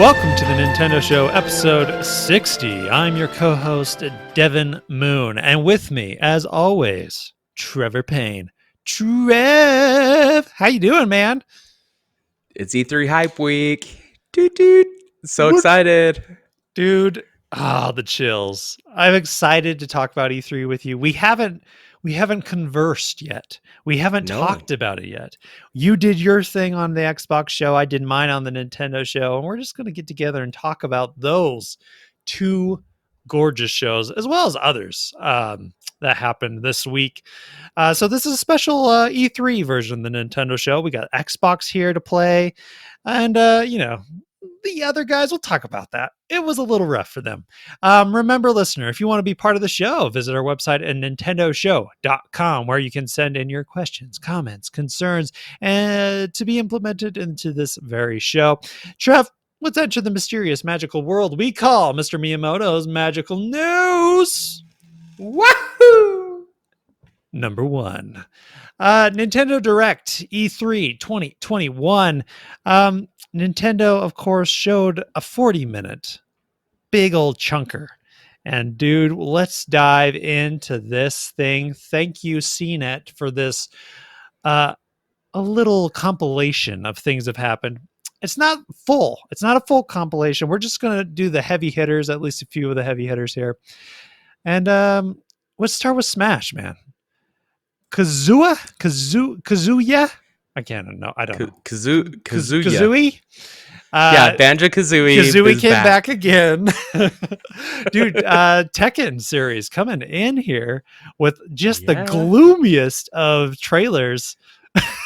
welcome to the Nintendo Show, episode 60. I'm your co-host, Devin Moon, and with me, as always, Trevor Payne. Trev, how you doing, man? It's E3 Hype Week. Doot, doot. So excited. Dude, the chills. I'm excited to talk about E3 with you. We haven't conversed yet. We haven't talked about it yet. You did your thing on the Xbox show. I did mine on the Nintendo show. And we're just going to get together and talk about those two gorgeous shows, as well as others that happened this week. So this is a special E3 version of the Nintendo show. We got Xbox here to play. And, the other guys, we'll talk about that. It was a little rough for them. Remember, listener, if you want to be part of the show, visit our website at nintendoshow.com, where you can send in your questions, comments, concerns, and to be implemented into this very show. Trev, let's enter the mysterious magical world we call Mr. Miyamoto's Magical News. Wahoo! Number one. Nintendo Direct E3 2021. Nintendo, of course, showed a 40-minute big old chunker. And dude, let's dive into this thing. Thank you, CNET, for this a little compilation of things have happened. It's not full. It's not a full compilation. We're just going to do the heavy hitters, at least a few of the heavy hitters here. And let's start with Smash, man. Kazuya? I can't know. I don't know. Kazooie? Yeah, Banjo-Kazooie. Kazooie came back again. Dude, Tekken series coming in here with just the gloomiest of trailers.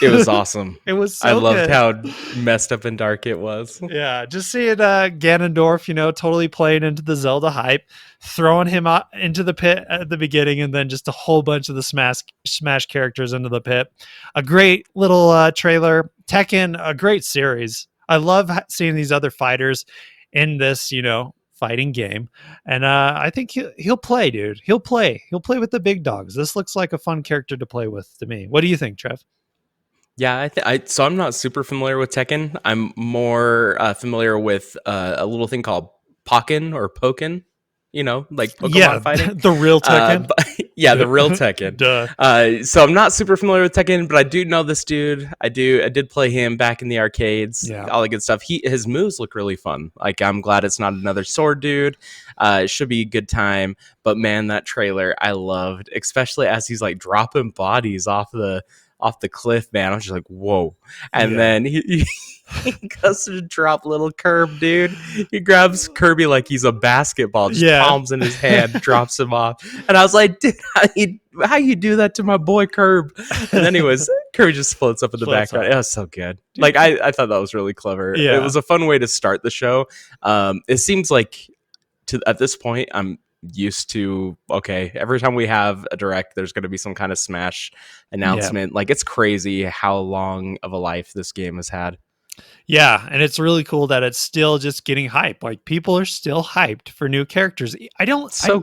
It was awesome. It was so I loved good. how messed up and dark it was. Yeah, just seeing Ganondorf, totally playing into the Zelda hype, throwing him out into the pit at the beginning, and then just a whole bunch of the Smash characters into the pit. A great little trailer. Tekken, a great series. I love seeing these other fighters in this, fighting game. And I think he'll play, dude. He'll play with the big dogs. This looks like a fun character to play with to me. What do you think, Trev? Yeah, so I'm not super familiar with Tekken. I'm more familiar with a little thing called Pokken or Pokken, like Pokemon fighting. The real Tekken. The real Tekken. Duh. So I'm not super familiar with Tekken, but I do know this dude. I did play him back in the arcades. Yeah. All the good stuff. His moves look really fun. Like, I'm glad it's not another sword dude. It should be a good time. But man, that trailer I loved, especially as he's like dropping bodies off the cliff, man. I was just like, whoa. And then he goes to drop little Kirby, dude. He grabs Kirby like he's a basketball, just palms in his hand, drops him off. And I was like, dude, how you do that to my boy Kirby? And anyways, Kirby just floats up in the background. It was so good. Dude. Like, I thought that was really clever. Yeah. It was a fun way to start the show. It seems like at this point, I'm used to, okay, every time we have a direct, there's going to be some kind of Smash announcement. Like, it's crazy how long of a life this game has had. Yeah, and it's really cool that it's still just getting hype. Like, people are still hyped for new characters.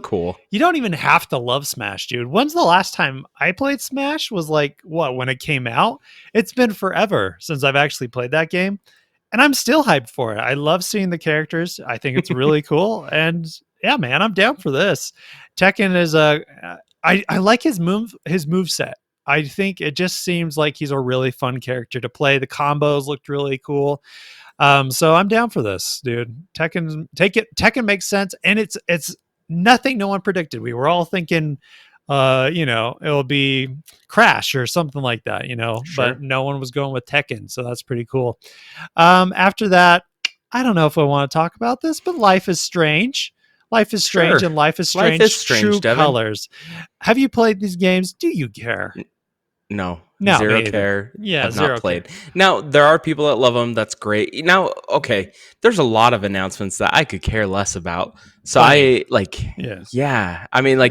Cool. You don't even have to love Smash, dude. When's the last time I played Smash? Was like, when it came out? It's been forever since I've actually played that game, and I'm still hyped for it. I love seeing the characters. I think it's really cool, and yeah, man, I'm down for this. Tekken is I like his move set. I think it just seems like he's a really fun character to play. The combos looked really cool. So I'm down for this, dude. Tekken makes sense, and it's nothing no one predicted. We were all thinking it'll be Crash or something like that, Sure. But no one was going with Tekken, so that's pretty cool. After that, I don't know if I want to talk about this, but Life is Strange. Life is Strange, sure. And Life is Strange. Life is Strange, True Devin. Colors. Have you played these games? Do you care? No, zero care. Yeah, I've zero not played. Now, there are people that love them. That's great. Now, okay, there's a lot of announcements that I could care less about. So I mean, like,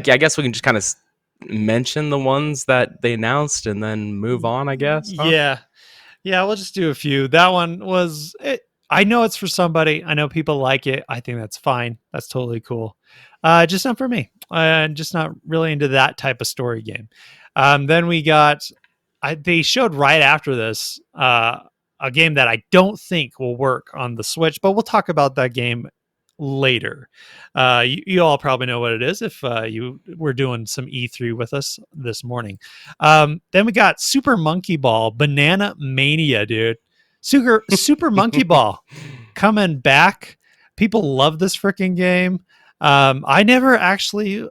I guess we can just kind of mention the ones that they announced and then move on, I guess. Huh? Yeah, we'll just do a few. That one was it. I know it's for somebody. I know people like it. I think that's fine. That's totally cool. Just not for me. Just not really into that type of story game. Then we got, they showed right after this a game that I don't think will work on the Switch, but we'll talk about that game later. You all probably know what it is if you were doing some E3 with us this morning. Then we got Super Monkey Ball Banana Mania, dude. Super Monkey Ball coming back. People love this freaking game. I never actually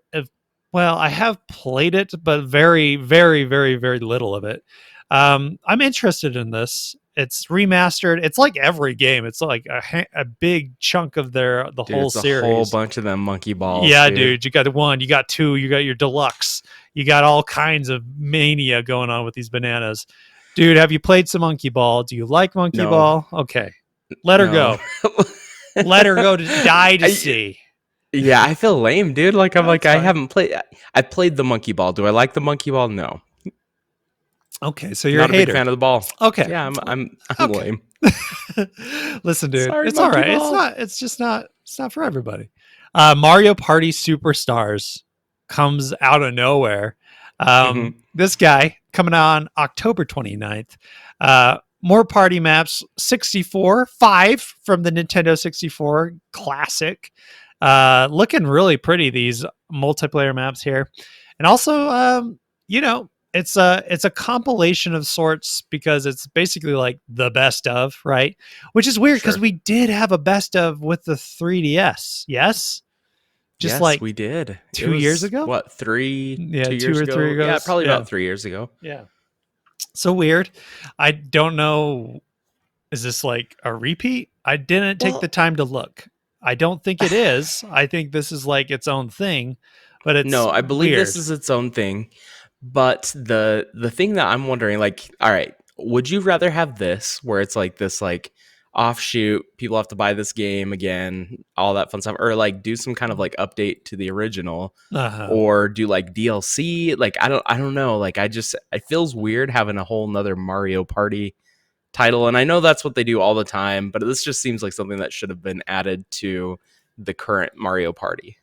well, I have played it, but very, very, very, very little of it. I'm interested in this. It's remastered. It's like every game. It's like a big chunk of the Dude, whole it's a whole series. bunch of them monkey balls, Yeah, dude. dude. You got one, you got two, you got your deluxe. You got all kinds of mania going on with these bananas. Dude, have you played some Monkey Ball? Do you like Monkey No, Ball? Okay. Let her no. go. Let her go to die to I, see. yeah, I feel lame, dude. Like I'm No, like it's I fine. haven't played. I played the monkey ball. Do I like the monkey ball? No, Okay, so you're a not a big hater. fan of the ball. Okay. Yeah, I'm Okay. lame. Listen, dude, Sorry, it's all monkey right. It's ball. not. It's just not. It's not for everybody. Mario Party Superstars comes out of nowhere. Hmm. This guy coming on October 29th. More party maps. 64, 5 from the Nintendo 64 classic. Looking really pretty. These multiplayer maps here, and also, you know, it's a compilation of sorts because it's basically like the best of, right? Which is weird because Sure. we did have a best of with the 3DS. Yes, just Yes, like we did. It 2 years was ago. what three, Yeah, two two years or three ago? Yeah, ago's. probably Yeah, about 3 years ago. yeah. So weird. I don't know. Is this like a repeat? I didn't take the Well, time to look. I don't think it is. I think this is like its own thing, but it's no, I believe this weird. is its own thing. But the thing that I'm wondering, like, all right, would you rather have this where it's like this like offshoot, people have to buy this game again, all that fun stuff, or like do some kind of like update to the original, Uh-huh. or do like DLC? Like I don't know. Like I just it feels weird having a whole nother Mario Party title. And I know that's what they do all the time, but this just seems like something that should have been added to the current Mario Party.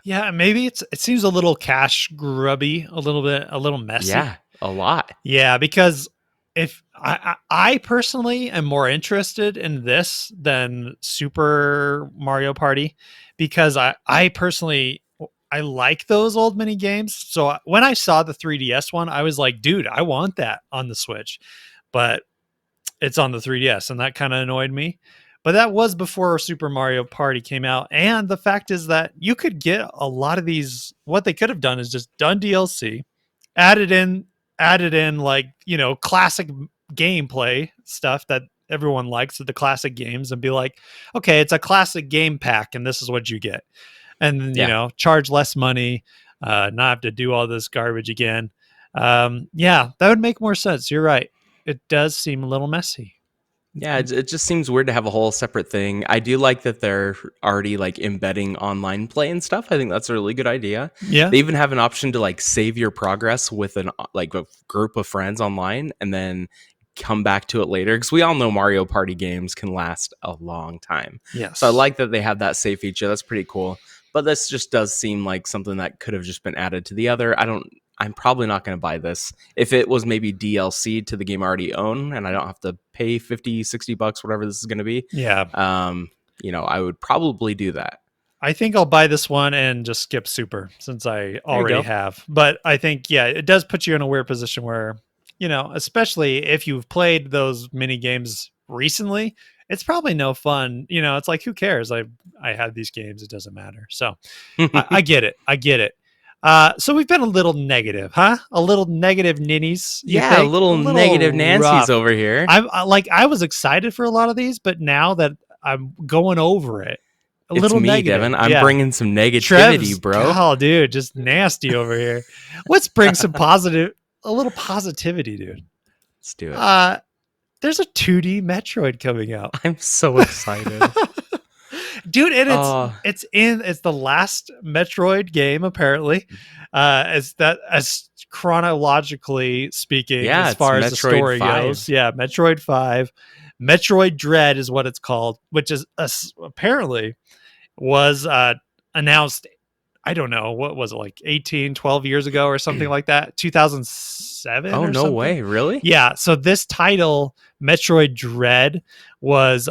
Yeah, maybe it seems a little cash grubby, a little messy. Yeah, a lot. Yeah, because if I personally am more interested in this than Super Mario Party because I personally I like those old mini games. So when I saw the 3DS one, I was like, dude, I want that on the Switch. But it's on the 3DS, and that kind of annoyed me. But that was before Super Mario Party came out. And the fact is that you could get a lot of these. What they could have done is just done DLC, added in, added in like, classic gameplay stuff that everyone likes of the classic games and be like, okay, it's a classic game pack, and this is what you get. And then, Yeah. charge less money, not have to do all this garbage again. Yeah, that would make more sense. You're right. It does seem a little messy. Yeah, it just seems weird to have a whole separate thing. I do like that they're already like embedding online play and stuff. I think that's a really good idea. Yeah. They even have an option to like save your progress with an like a group of friends online and then come back to it later because we all know Mario Party games can last a long time. So I Yes. like that they have that save feature. That's pretty cool. But this just does seem like something that could have just been added to the other. I'm probably not going to buy this. If it was maybe DLC to the game I already own and I don't have to pay 50, 60 bucks, whatever this is going to be, Yeah. I would probably do that. I think I'll buy this one and just skip Super since I There you already go. have. But I think, yeah, it does put you in a weird position where, especially if you've played those mini games recently, it's probably no fun. It's like, who cares? I had these games. It doesn't matter. So I get it. I get it. So we've been a little negative, huh? A little negative ninnies, you Yeah, a think? A little little negative Nancy's rough. over here. I was excited for a lot of these, but now that I'm going over it, a It's little me, negative. Devin. I'm Yeah. bringing some negativity, Trev's, bro. God, dude, just nasty over here. Let's bring a little positivity, dude. Let's do it. Uh, there's a 2D Metroid coming out. I'm so excited. Dude, and Oh, it's the last Metroid game apparently, as chronologically speaking, yeah, as it's far as the Metroid story 5. goes. Yeah, Metroid 5. Metroid Dread is what it's called, which is apparently was announced I don't know, what was it, like 18, 12 years ago or something like that? 2007 Oh, or no something? way. Really? Yeah. So this title, Metroid Dread, was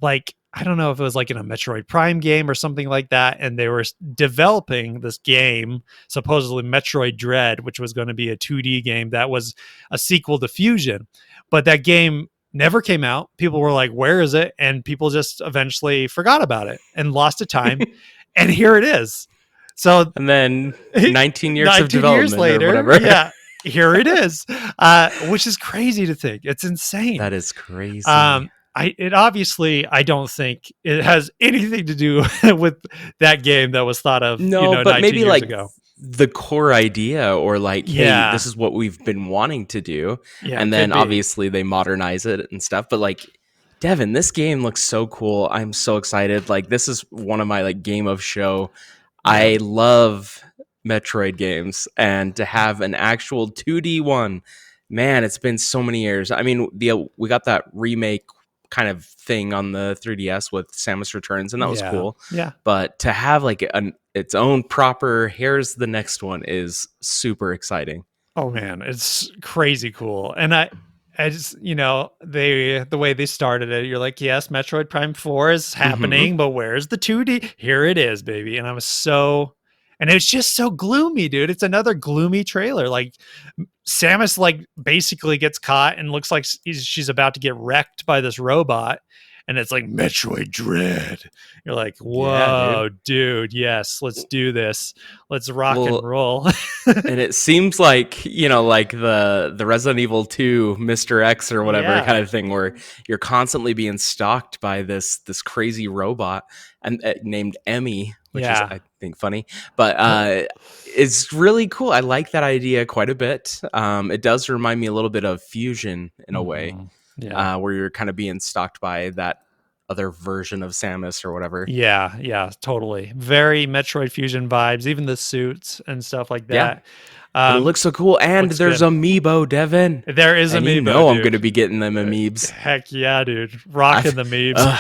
like, I don't know if it was like in a Metroid Prime game or something like that, and they were developing this game, supposedly Metroid Dread, which was going to be a 2D game that was a sequel to Fusion, but that game never came out. People were like, "Where is it?" And people just eventually forgot about it and lost to time, and here it is. So And then 19 years of 19 years development or later, whatever. yeah, here it is, which is crazy to think. It's insane. That is crazy. It obviously, I don't think it has anything to do with that game that was thought of, No, but 19 maybe years like ago. the core idea, or like, hey, Yeah, this is what we've been wanting to do. yeah, And could then be. obviously they modernize it and stuff. But like, Devin, this game looks so cool. I'm so excited. Like, this is one of my like game of show. Yep. I love Metroid games, and to have an actual 2D one, man, it's been so many years. I mean, the we got that remake kind of thing on the 3DS with Samus Returns, and that was Yeah, cool. yeah. But to have like its own proper, here's the next one, is super exciting. Oh man, it's crazy cool. And I just, the way they started it, you're like, yes, Metroid Prime 4 is Hmm. happening, but where's the 2D? Here it is, baby. And I was so, and it's just so gloomy, dude. It's another gloomy trailer. Like Samus, like, basically gets caught and looks like she's about to get wrecked by this robot. And it's like Metroid Dread. You're like, Yeah, dude. whoa, dude, yes, let's do this. Let's rock and Well, roll. and it seems like, like the Resident Evil 2 Mr. X or whatever Yeah. kind of thing, where you're constantly being stalked by this crazy robot and named Emmy, which is, Yeah. I think, funny. But it's really cool. I like that idea quite a bit. It does remind me a little bit of Fusion in a way, Mhm. Yeah. where you're kind of being stalked by that other version of Samus or whatever. Yeah, yeah, totally. Very Metroid Fusion vibes, even the suits and stuff like Yeah. that. But it Um, looks so cool, and looks there's good. Amiibo, Devin, There is and Amiibo, I'm going dude. to be getting them Amiibs. Heck yeah, dude. Rocking I've the memes. uh,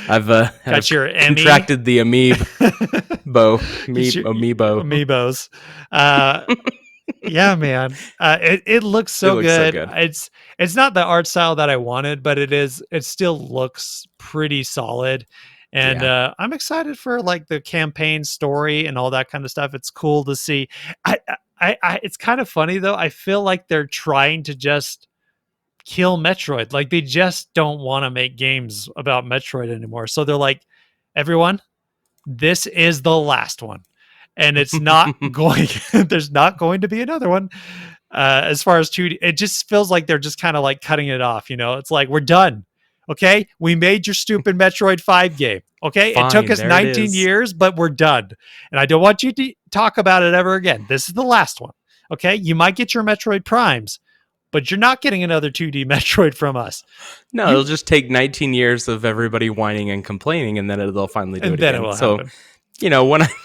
I've Got your Emmy. contracted the Amiibo, Get your Amiibo. Amiibos. Yeah, man. It looks It so looks so good. good. It's not the art style that I wanted, but it still looks pretty solid. And Yeah. I'm excited for like the campaign story and all that kind of stuff. It's cool to see. It's kind of funny though. I feel like they're trying to just kill Metroid. Like they just don't want to make games about Metroid anymore. So they're like, everyone, this is the last one, and it's not going there's not going to be another one. As far as 2D, it just feels like they're just kind of like cutting it off. It's like, we're done. Okay, we made your stupid Metroid 5 game. Okay, it took Fine, us there it 19 is. years, but we're done, and I don't want you to talk about it ever again. This is the last one. Okay, you might get your Metroid Primes, but you're not getting another 2D Metroid from us. No, it'll You just take 19 years of everybody whining and complaining, and then they'll finally do And it then it again. will So, happen.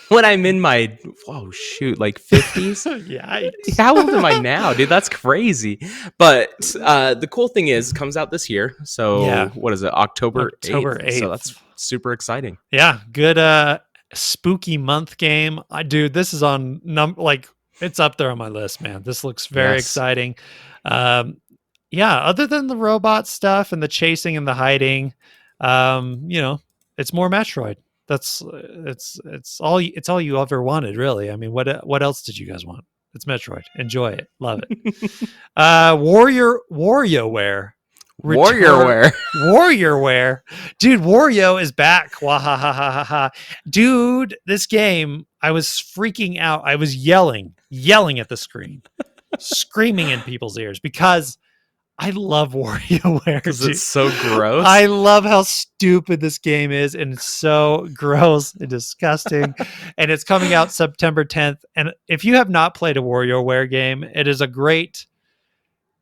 when I'm in my like 50s. Yikes. How old am I now, dude? That's crazy. But the cool thing is, it comes out this year. Yeah. So what is it? October October 8th. So 8th. that's super exciting. Yeah, good spooky month game. Dude, this is on like, it's up there on my list, man. This looks very Yes. exciting. Um yeah, other than the robot stuff and the chasing and the hiding, it's more Metroid. That's it's all you ever wanted, really. I mean, what else did you guys want? It's Metroid. Enjoy it. Love it. WarioWare return. WarioWare. WarioWare, dude. Wario is back. Wahahaha, dude. This game, I was freaking out. I was yelling at the screen, screaming in people's ears because I love WarioWare, Because dude. it's so gross. I love how stupid this game is, and it's so gross and disgusting. And it's coming out September 10th. And if you have not played a WarioWare game, it is a great.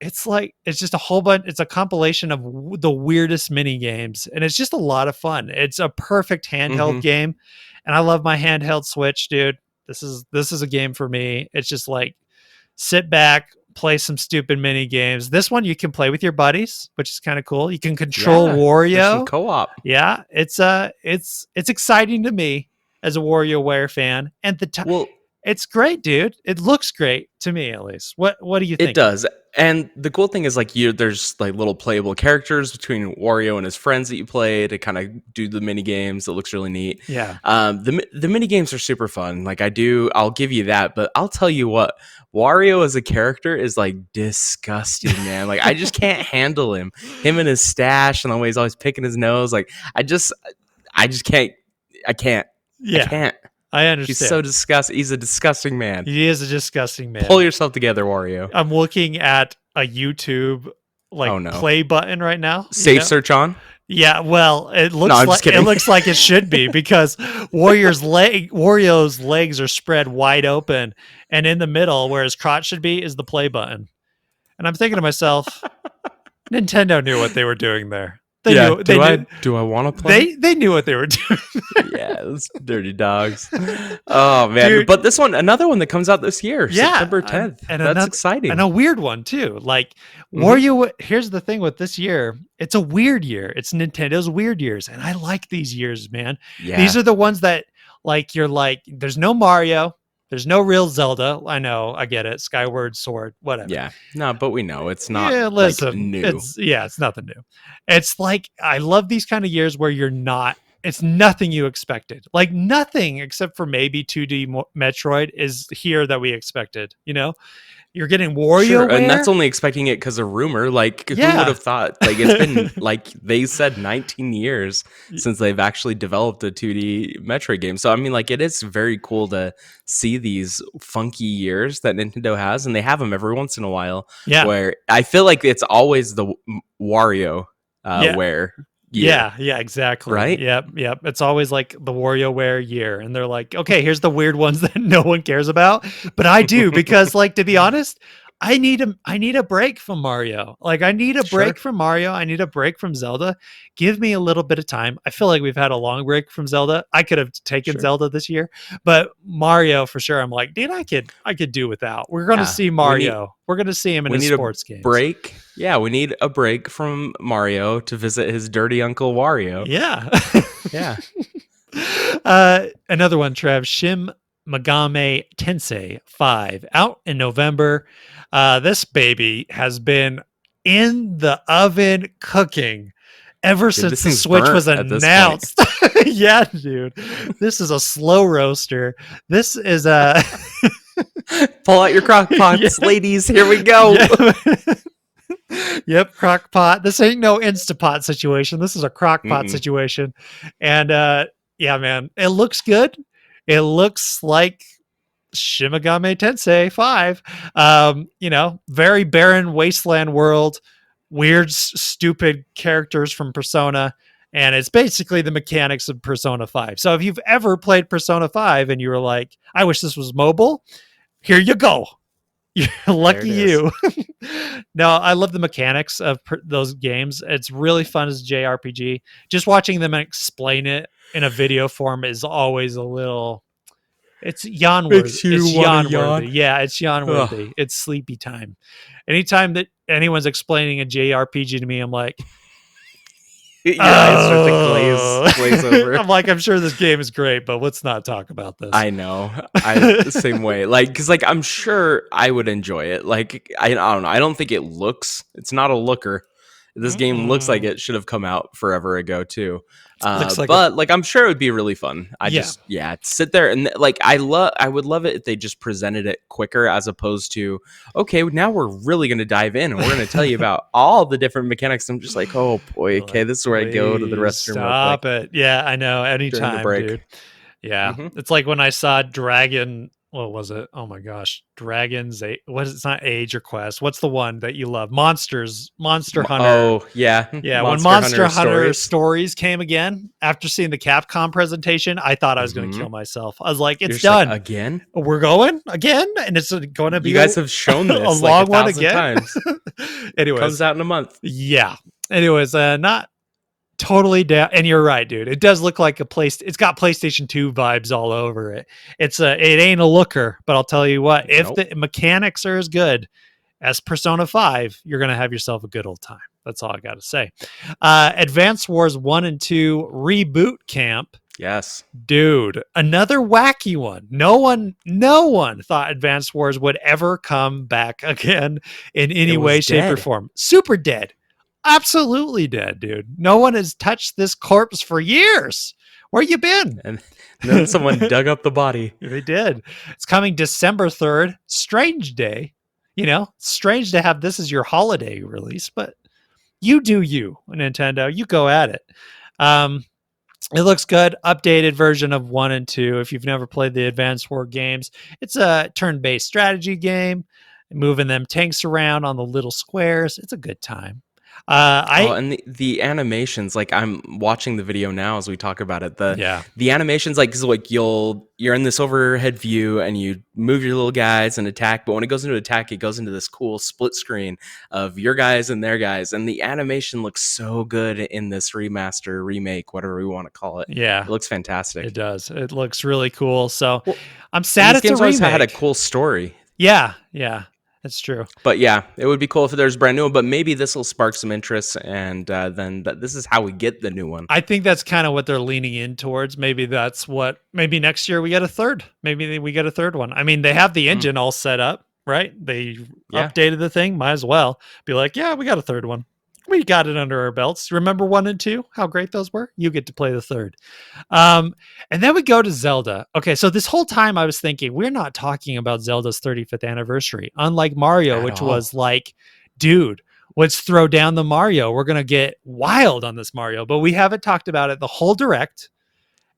It's just a whole bunch. It's a compilation of the weirdest mini games, and it's just a lot of fun. It's a perfect handheld Mhm. game, and I love my handheld Switch, dude. This is a game for me. It's just like, sit back, play some stupid mini games. This one you can play with your buddies, which is kind of cool. You can control Yeah. There's some Wario. co-op. Yeah, it's exciting to me. as a WarioWare fan, and Well, it's great, dude. It looks great to me, at least. What are you it thinking? does. And the cool thing is like there's like little playable characters between Wario and his friends that you play to kind of do the mini games. It looks really neat. Yeah. The mini games are super fun. Like I'll give you that, but I'll tell you what, Wario as a character is like disgusting, man. Like I just can't handle him. Him and his stash and the way he's always picking his nose. Like I just can't I can't. I Yeah, can't. I He's so understand. disgusting. He's a disgusting man. He is a disgusting Pull man. yourself together, Wario. I'm looking at a YouTube Oh like no. play button right now, Safe search on? Yeah, well, No, I'm just it kidding. looks like it should be because Wario's legs are spread wide open, and in the middle where his crotch should be is the play button. And I'm thinking to myself, Nintendo knew what they were doing there. They Yeah. knew they knew Do I want to play? they knew what they were doing. Yeah, those dirty dogs. Oh man. Dude, But this one, another one that comes out this year, yeah, September 10th. and That's another exciting. and a weird one too. Like Mhm. Wario. Here's the thing with this year: it's a weird year. It's Nintendo's weird years, and I like these years, man. These Yeah. are the ones that like you're like, there's no Mario, there's no real Zelda. I know, I get it. Skyward Sword, whatever. Yeah. No, but we know it's not Yeah, like listen, new. it's nothing new. It's like I love these kind of years where you're not. It's nothing you expected. Like nothing except for maybe 2D Metroid is here that we expected. You're getting Sure, and that's WarioWare. only expecting it because of rumor. Like, who would Yeah. have thought? Like, it's been like they said 19 years since they've actually developed a 2D Metroid game. So I mean, like, it is very cool to see these funky years that Nintendo has, and they have them every once in a while. Yeah. Where I feel like it's always the Wario Yeah. where year, Yeah, exactly. right? Yep. It's always like the WarioWare year. And they're like, okay, here's the weird ones that no one cares about. But I do, because like to be honest, I need a break from Mario. Like I need a break Sure, from Mario. I need a break from Zelda. Give me a little bit of time. I feel like we've had a long break from Zelda. I could have taken sure. Zelda this year, but Mario for sure. I'm like, dude, I could do without. We're gonna Yeah, see Mario. We're gonna see him in we his need a sports games. break. Yeah, we need a break from Mario to visit his dirty uncle Wario. Yeah. Yeah. Another one, Trev. Shin Megami Tensei 5 out in November. This baby has been in the oven cooking ever Dude, since this the thing's Switch burnt was at this point. announced. Yeah, dude. This is a slow roaster. This is a Pull out your crock pots, yeah. ladies. Here we go. Yeah. Yep, crock pot. This ain't no Instapot situation. This is a crock pot Mm-mm. situation. And yeah, man, it looks good. It looks like Shimigami Tensei 5. Very barren wasteland world, weird, stupid characters from Persona. And it's basically the mechanics of Persona 5. So if you've ever played Persona 5 and you were like, I wish this was mobile, here you go. You're There lucky it is. you. No, I love the mechanics of those games. It's really fun as a JRPG. Just watching them explain it in a video form is always a little. It's yawn worthy. Makes you It's wanna yawn yawn. worthy. Yeah, it's yawn Ugh. worthy. It's sleepy time. Anytime that anyone's explaining a JRPG to me, I'm like, Your eyes start to oh. glaze over. I'm like, I'm sure this game is great, but let's not talk about this. I know. I the same way. Like, because like I'm sure I would enjoy it. Like, I don't know. I don't think it looks. It's not a looker. This game looks like Mm-mm. it should have come out forever ago too. Looks like a But like I'm sure it would be really fun. I yeah. just sit there and like I would love it if they just presented it quicker as opposed to okay, now we're really gonna dive in and we're gonna tell you about all the different mechanics. I'm just like, oh boy, okay, Like, this is where I go to the please restroom real quick stop it. Yeah, I know. during the Anytime, break. dude. Yeah. Hmm. It's like when I saw Dragon, what was it? Oh my gosh. Dragon's what is it's not Age or Quest. What's the one that you love? Monster Hunter. Oh yeah, Yeah, when Monster Hunter stories came again after seeing the Capcom presentation, I thought I was going to Hmm. kill myself. I was like, You're it's just like, done. again. We're going again, and it's going to be You guys have shown a this long like one 1,000 again. times. Anyways, Comes out in a month. yeah. Anyways, not totally down. And you're right, dude. It does look like a place. It's got PlayStation 2 vibes all over it. It ain't a looker, but I'll tell you what, if Nope. the mechanics are as good as Persona 5, you're going to have yourself a good old time. That's all I got to say. Advance Wars 1 and 2 Reboot Camp. Yes. Dude, another wacky one. No one thought Advanced Wars would ever come back again in It any was way, shape, or dead. form. Super dead. Absolutely dead, dude. No one has touched this corpse for years. Where you been? And then someone dug up the body. They did. It's coming December 3rd. Strange day. Strange to have this as your holiday release, but you do you, Nintendo. You go at it. It looks good. Updated version of 1 and 2. If you've never played the Advanced War games, it's a turn-based strategy game, moving them tanks around on the little squares. It's a good time. Oh, I and the animations, like I'm watching the video now as we talk about it. The Yeah. the animations, like, 'cause, like you're in this overhead view and you move your little guys and attack, but when it goes into attack, it goes into this cool split screen of your guys and their guys, and the animation looks so good in this remaster, remake, whatever we want to call it. Yeah, It looks it fantastic. does. It looks really cool. So Well, I'm and sad these it's a games always had a remake. cool story. Yeah, that's true. But yeah, it would be cool if there's brand new one, but maybe this will spark some interest, and then this is how we get the new one. I think that's kind of what they're leaning in towards. Maybe next year we get a third. Maybe we get a third one. I mean, they have the Mm, engine all set up, right? They yeah. updated the thing. Might as well be like, yeah, we got a third one. We got it under our belts. Remember 1 and 2? How great those were? You get to play the third. Um, and then we go to Zelda. Okay, so this whole time I was thinking, we're not talking about Zelda's 35th anniversary, unlike Mario, At which all. was like, dude, let's throw down the Mario. We're going to get wild on this Mario. But we haven't talked about it the whole direct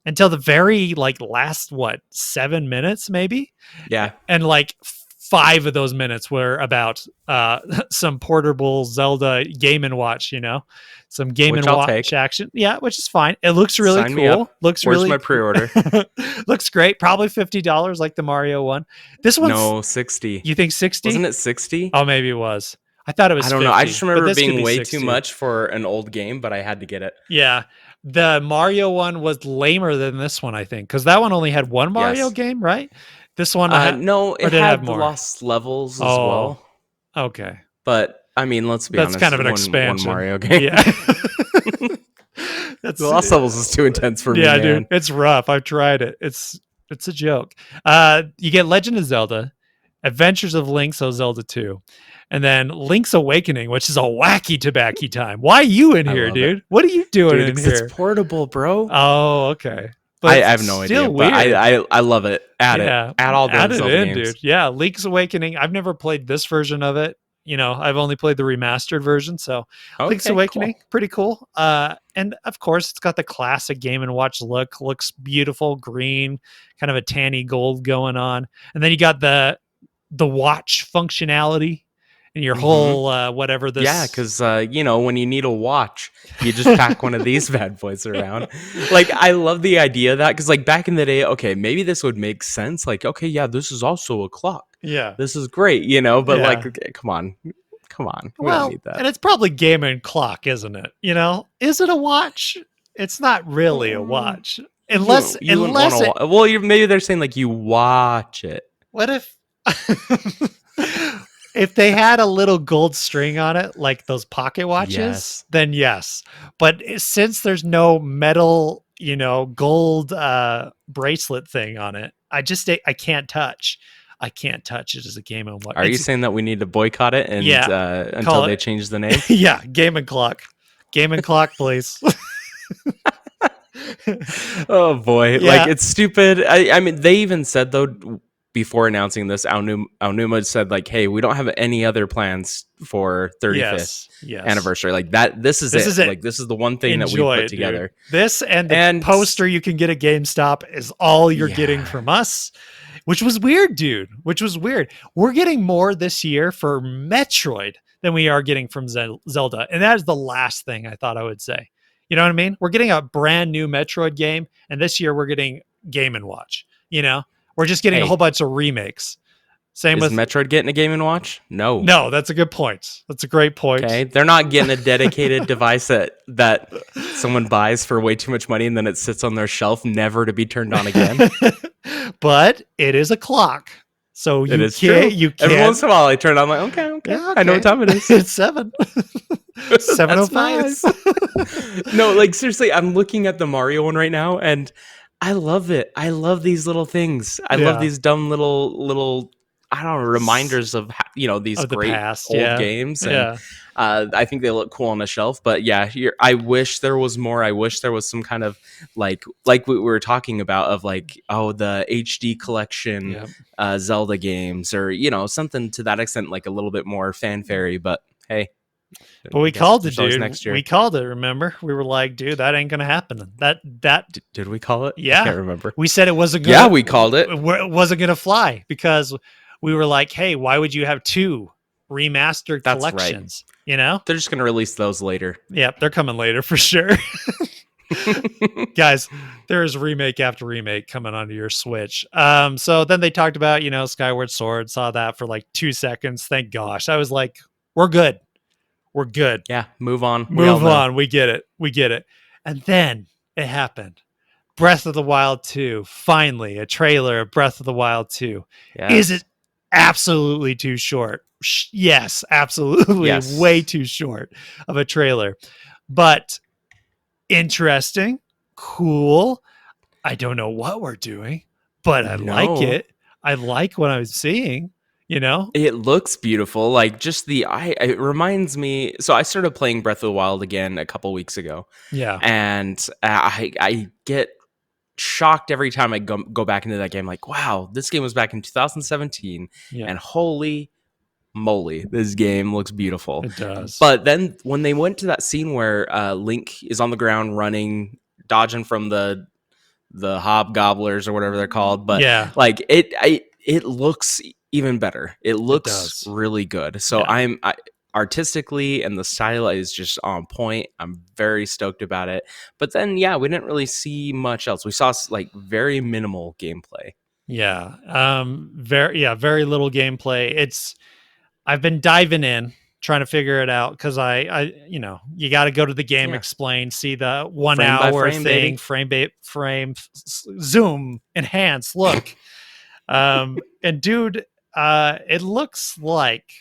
until the very last 7 minutes maybe, Yeah, and 5 of those minutes were about some portable Zelda Game and Watch, some Game which and I'll Watch take. action. Yeah, which is fine. It looks really Sign me cool. up. Looks Where's really my pre-order? looks great. Probably $50 like the Mario one. This one's, No, 60. you think Wasn't 60? it 60? Oh, maybe it was. I thought it I was don't know. I just 50, but remember it this could being be way too 60. much for an old game, but I had to get it. Yeah. The Mario one was lamer than this one, I think, because that one only had one Mario Yes. game, right? This one, No, or it did it have had the more? lost levels as Oh, well. okay. But I mean, let's be That's kind honest, of an one expansion. Mario game. Yeah. That's The lost levels is too intense for me, yeah, man. dude. It's rough. I've tried it. It's a joke. You get Legend of Zelda, Adventures of Link, so Zelda 2, and then Link's Awakening, which is a wacky tobacco time. Why are you in I here, love it. dude? What are you doing Dude, in because here? it's portable, bro. Oh, okay. I But have no idea, still but weird. I love it. Add all the add it Zelda in, games. dude. Yeah, Link's Awakening. I've never played this version of it. I've only played the remastered version. So Link's Okay, Awakening, cool. pretty cool. And of course, it's got the classic Game and Watch look. Looks beautiful, green, kind of a tanny gold going on. And then you got the watch functionality and your Hmm. whole whatever this. Yeah, because when you need a watch, you just pack one of these bad boys around. Like, I love the idea of that, because like back in the day, okay, maybe this would make sense. Like, okay, yeah, this is also a clock. Yeah. This is great, but Yeah. like, okay, come on, we don't need that. And it's probably Game and Clock, isn't it? Is it a watch? It's not really a watch, unless You wouldn't want to. Well, maybe they're saying like you watch it. what if if they had a little gold string on it, like those pocket watches? Yes. Then yes. But since there's no metal, gold bracelet thing on it, I can't touch. I can't touch it as a Game and Watch. Are you saying that we need to boycott it and Yeah, until they change the name? Yeah, Game and Clock. Game and Clock, please. Oh boy, Yeah. like, it's stupid. I mean, they even said, though, before announcing this, Aonuma said, like, hey, we don't have any other plans for 35th yes. anniversary. Like, that this is it. Like, this is the one thing that we Enjoy put it, together. dude. This and the poster you can get at GameStop is all you're getting from us, which was weird, dude. Which was weird. We're getting more this year for Metroid than we are getting from Zelda, and that is the last thing I thought I would say. You know what I mean? We're getting a brand new Metroid game, and this year we're getting Game and Watch. We're just getting a whole bunch of remakes. Same Is with Metroid getting a Game and Watch? No. No, that's a good point. That's a great point. Okay, they're not getting a dedicated device that someone buys for way too much money and then it sits on their shelf, never to be turned on again. But it is a clock, so It is true. You can't. Every once in a while, I turn it on, like, okay, Yeah, I know what time it is. It's 7. 7:05. That's nice. No, like seriously, I'm looking at the Mario one right now, and I love it. I love these little things. I love Yeah. these dumb little I don't know, reminders of these Of the great past. old Yeah. games, and Yeah. I think they look cool on a shelf. But yeah, I wish there was more. I wish there was some kind of like we were talking about of like, oh, the HD collection Yeah. Zelda games, or something to that extent, like a little bit more fanfare. But hey, But I we guess called it, there's always dude. next We year. called it, remember? We were like, dude, that ain't gonna happen. That Did we call it? I yeah. can't remember. We said it wasn't Yeah, gonna we called it. fly because we were like, hey, why would you have two remastered That's right. collections? You know? They're just going to release those later. Yep, they're coming later for sure. Guys, there's remake after remake coming onto your Switch. So then they talked about, Skyward Sword, saw that for like 2 seconds. Thank gosh. I was like, we're good. We're good. Yeah, move on. We all Move know. on. We get it. We get it. And then it happened. Breath of the Wild 2. Finally, a trailer of Breath of the Wild 2. Is Yes. it absolutely too short? Yes, absolutely. Way Yes. too short of a trailer. But interesting, cool. I don't know what we're doing, but I like No. it. I like what I'm seeing, you know? It looks beautiful. Like just it reminds me. So I started playing Breath of the Wild again a couple weeks ago, Yeah. and I get shocked every time I go back into that game. Like, wow, this game was back in 2017, Yeah. and holy moly, this game looks beautiful. It does. But then when they went to that scene where Link is on the ground running, dodging from the hobgobblers or whatever they're called, but Yeah, like it looks even better. It it looks does. really good. So Yeah. artistically, and the style is just on point. I'm very stoked about it. But then yeah, we didn't really see much else. We saw like very minimal gameplay. Yeah. Very little gameplay. I've been diving in trying to figure it out because you got to go to the game, Yeah, explain, see the one frame by hour frame, thing, baby. frame, zoom, enhance, look. And dude, it looks like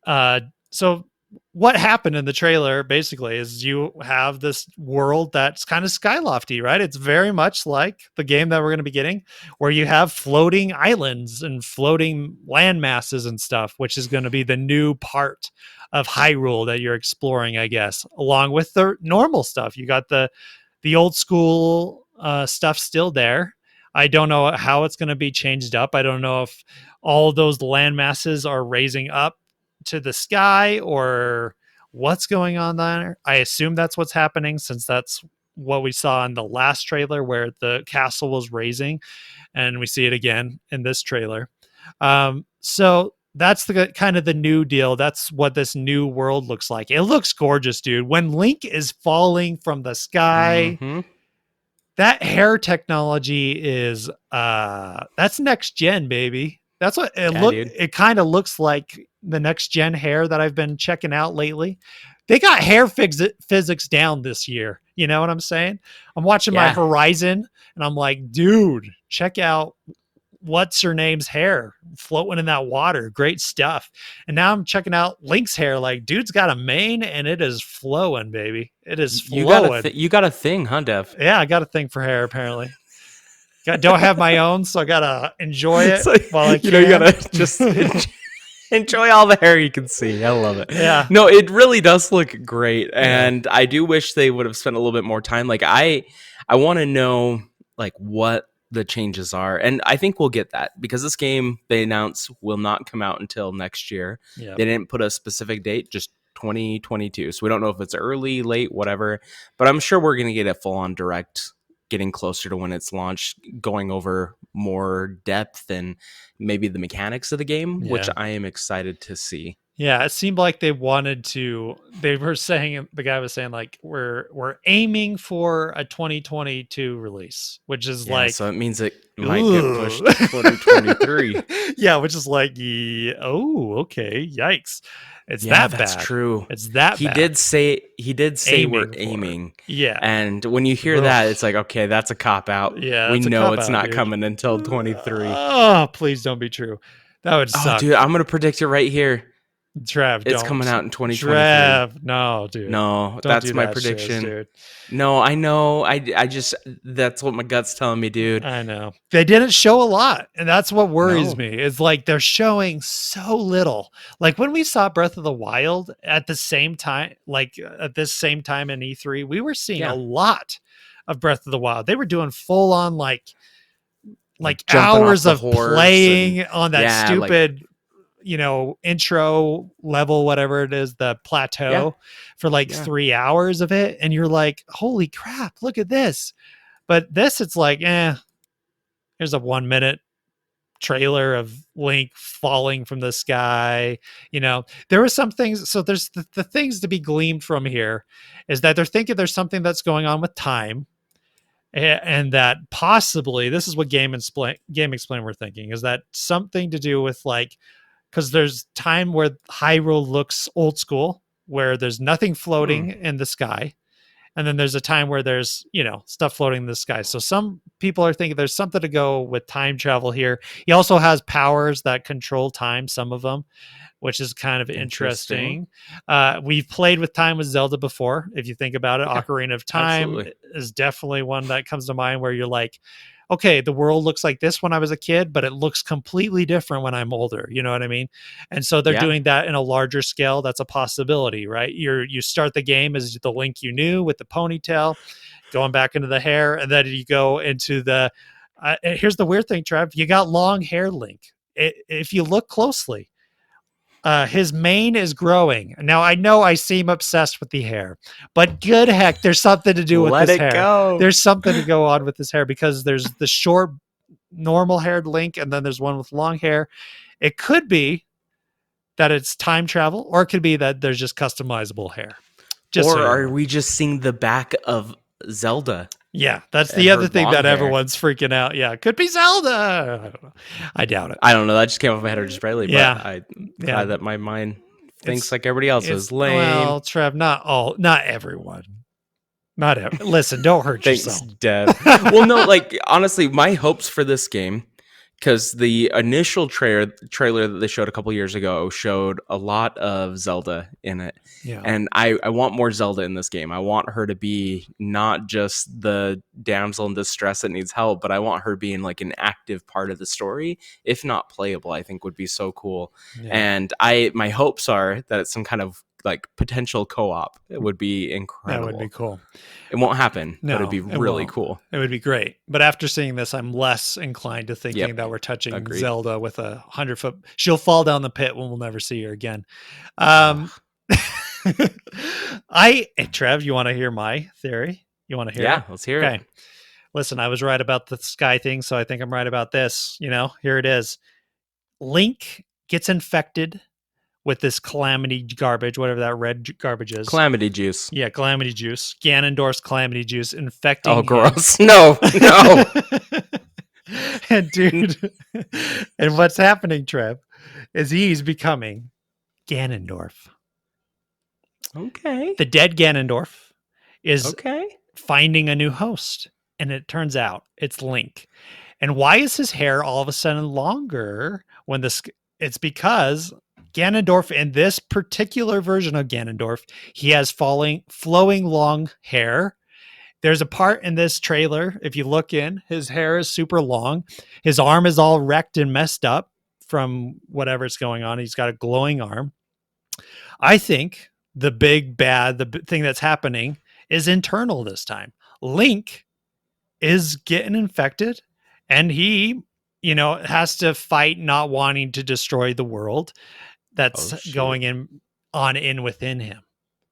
uh, so what happened in the trailer basically is you have this world that's kind of skylofty, right? It's very much like the game that we're going to be getting, where you have floating islands and floating land masses and stuff, which is going to be the new part of Hyrule that you're exploring, I guess, along with the normal stuff. You got the old school stuff still there. I don't know how it's going to be changed up. I don't know if all those land masses are raising up to the sky or what's going on there. I assume that's what's happening since that's what we saw in the last trailer where the castle was raising, and we see it again in this trailer. So that's the kind of the new deal. That's what this new world looks like. It looks gorgeous, dude. When Link is falling from the sky, Mm-hmm. that hair technology is that's next gen, baby. That's what Yeah, dude. it kind of looks like, the next gen hair that I've been checking out lately. They got hair physics down this year. You know what I'm saying? I'm watching my Yeah. Horizon and I'm like, dude, check out what's her name's hair floating in that water. Great stuff. And now I'm checking out Link's hair. Like, dude's got a mane and it is flowing, baby. It is flowing. You got a thing, huh, Dev? Yeah, I got a thing for hair apparently. Don't have my own, so I gotta enjoy it So while I can. you gotta just enjoy all the hair you can see. I love it. Yeah. No, it really does look great, Yeah. and I do wish they would have spent a little bit more time. Like I want to know like what the changes are, and I think we'll get that because this game they announced will not come out until next year. Yeah. They didn't put a specific date, just 2022. So we don't know if it's early, late, whatever. But I'm sure we're gonna get a full on direct getting closer to when it's launched, going over more depth and maybe the mechanics of the game, which Yeah. I am excited to see. Yeah, it seemed like they wanted to. They were saying, the guy was saying like we're aiming for a 2022 release, which is Yeah, like, so it means it might get pushed ooh. to 2023. Yeah, which is like, oh, okay, yikes. It's Yeah, that that's bad. true. It's that He bad. did say we're Aiming for it. aiming. Yeah. And when you hear Ugh. that, it's like, okay, that's a cop out. Yeah, We that's a know it's cop-out, not dude. coming until 23. Oh, please don't be true. That would Oh, suck. dude, I'm going to predict it right here. Trev, It's coming don't. out in 2023. Trev, no, dude. No, Don't that's do my that shit, prediction. dude. No, I know. I just that's what my gut's telling me, dude. I know. They didn't show a lot, and that's what worries No. me. It's like they're showing so little. Like when we saw Breath of the Wild at the same time, like at this same time in E3, we were seeing a Yeah. lot of Breath of the Wild. They were doing full on like Like jumping off hours the of horse and playing on that yeah, like stupid intro level, whatever it is, the yeah, plateau for like yeah. 3 hours of it, and you're like, holy crap, look at this. But this, it's like, here's a 1 minute trailer of Link falling from the sky. There were some things. So there's the things to be gleaned from here is that they're thinking there's something that's going on with time, and that possibly this is what Game Explain we're thinking is that something to do with like because there's time where Hyrule looks old school, where there's nothing Hmm. floating in the sky, and then there's a time where there's stuff floating in the sky. So some people are thinking there's something to go with time travel here. He also has powers that control time, some of them, which is kind of Interesting. interesting. We've played with time with Zelda before. If you think about it, Yeah, Ocarina of Time absolutely. is definitely one that comes to mind where you're like, okay, the world looks like this when I was a kid, but it looks completely different when I'm older. You know what I mean? And so they're Yeah. doing that in a larger scale. That's a possibility, right? You start the game as the Link you knew with the ponytail, going back into the hair, and then you go into the. Here's the weird thing, Trev. You got long hair, Link. If you look closely, his mane is growing. Now I know I seem obsessed with the hair, but good heck, there's something to do with Let this it hair. go. There's something to go on with this hair because there's the short, normal haired Link, and then there's one with long hair. It could be that it's time travel, or it could be that there's just customizable hair. Just so Or you are know. we just seeing the back of Zelda Yeah, that's and the her other thing long that hair? everyone's freaking out. Yeah, it could be Zelda. I don't know. I doubt it. I don't know. That just came off my head just barely, but Yeah, I'm yeah. glad that my mind thinks It's like everybody else's. Lame. well, Trev, not everyone. Listen, don't hurt Thanks, yourself. Dev. Well, no, like honestly, my hopes for this game, because the initial trailer that they showed a couple years ago showed a lot of Zelda in it, Yeah. and I want more Zelda in this game. I want her to be not just the damsel in distress that needs help, but I want her being like an active part of the story, if not playable. I think would be so cool. Yeah. And my hopes are that it's some kind of like potential co-op. It would be That would be incredible. cool. It won't happen, but it'd No, be it really won't. cool. It would be great. But after seeing this, I'm less inclined to thinking Yep. that we're touching Agreed. Zelda with a 100-foot. She'll fall down the pit when we'll never see her again. Ugh. Um, Trev, you want to hear my theory? You want to hear Yeah, it? let's hear it. Okay. Listen, I was right about the sky thing, so I think I'm right about this. Here it is. Link gets infected with this calamity garbage, whatever that red garbage is. Calamity juice. Yeah, calamity juice. Ganondorf's calamity juice Oh, infecting him. gross. No, no. And dude, and what's happening, Trev, is he's becoming Ganondorf. Okay. The dead Ganondorf is Okay. finding a new host, and it turns out it's Link. And why is his hair all of a sudden longer when this? It's because Ganondorf, in this particular version of Ganondorf, he has flowing long hair. There's a part in this trailer, if you look in, his hair is super long. His arm is all wrecked and messed up from whatever's going on. He's got a glowing arm. I think the big bad, the thing that's happening is internal this time. Link is getting infected, and he, has to fight not wanting to destroy the world Oh, that's shoot. going in within him.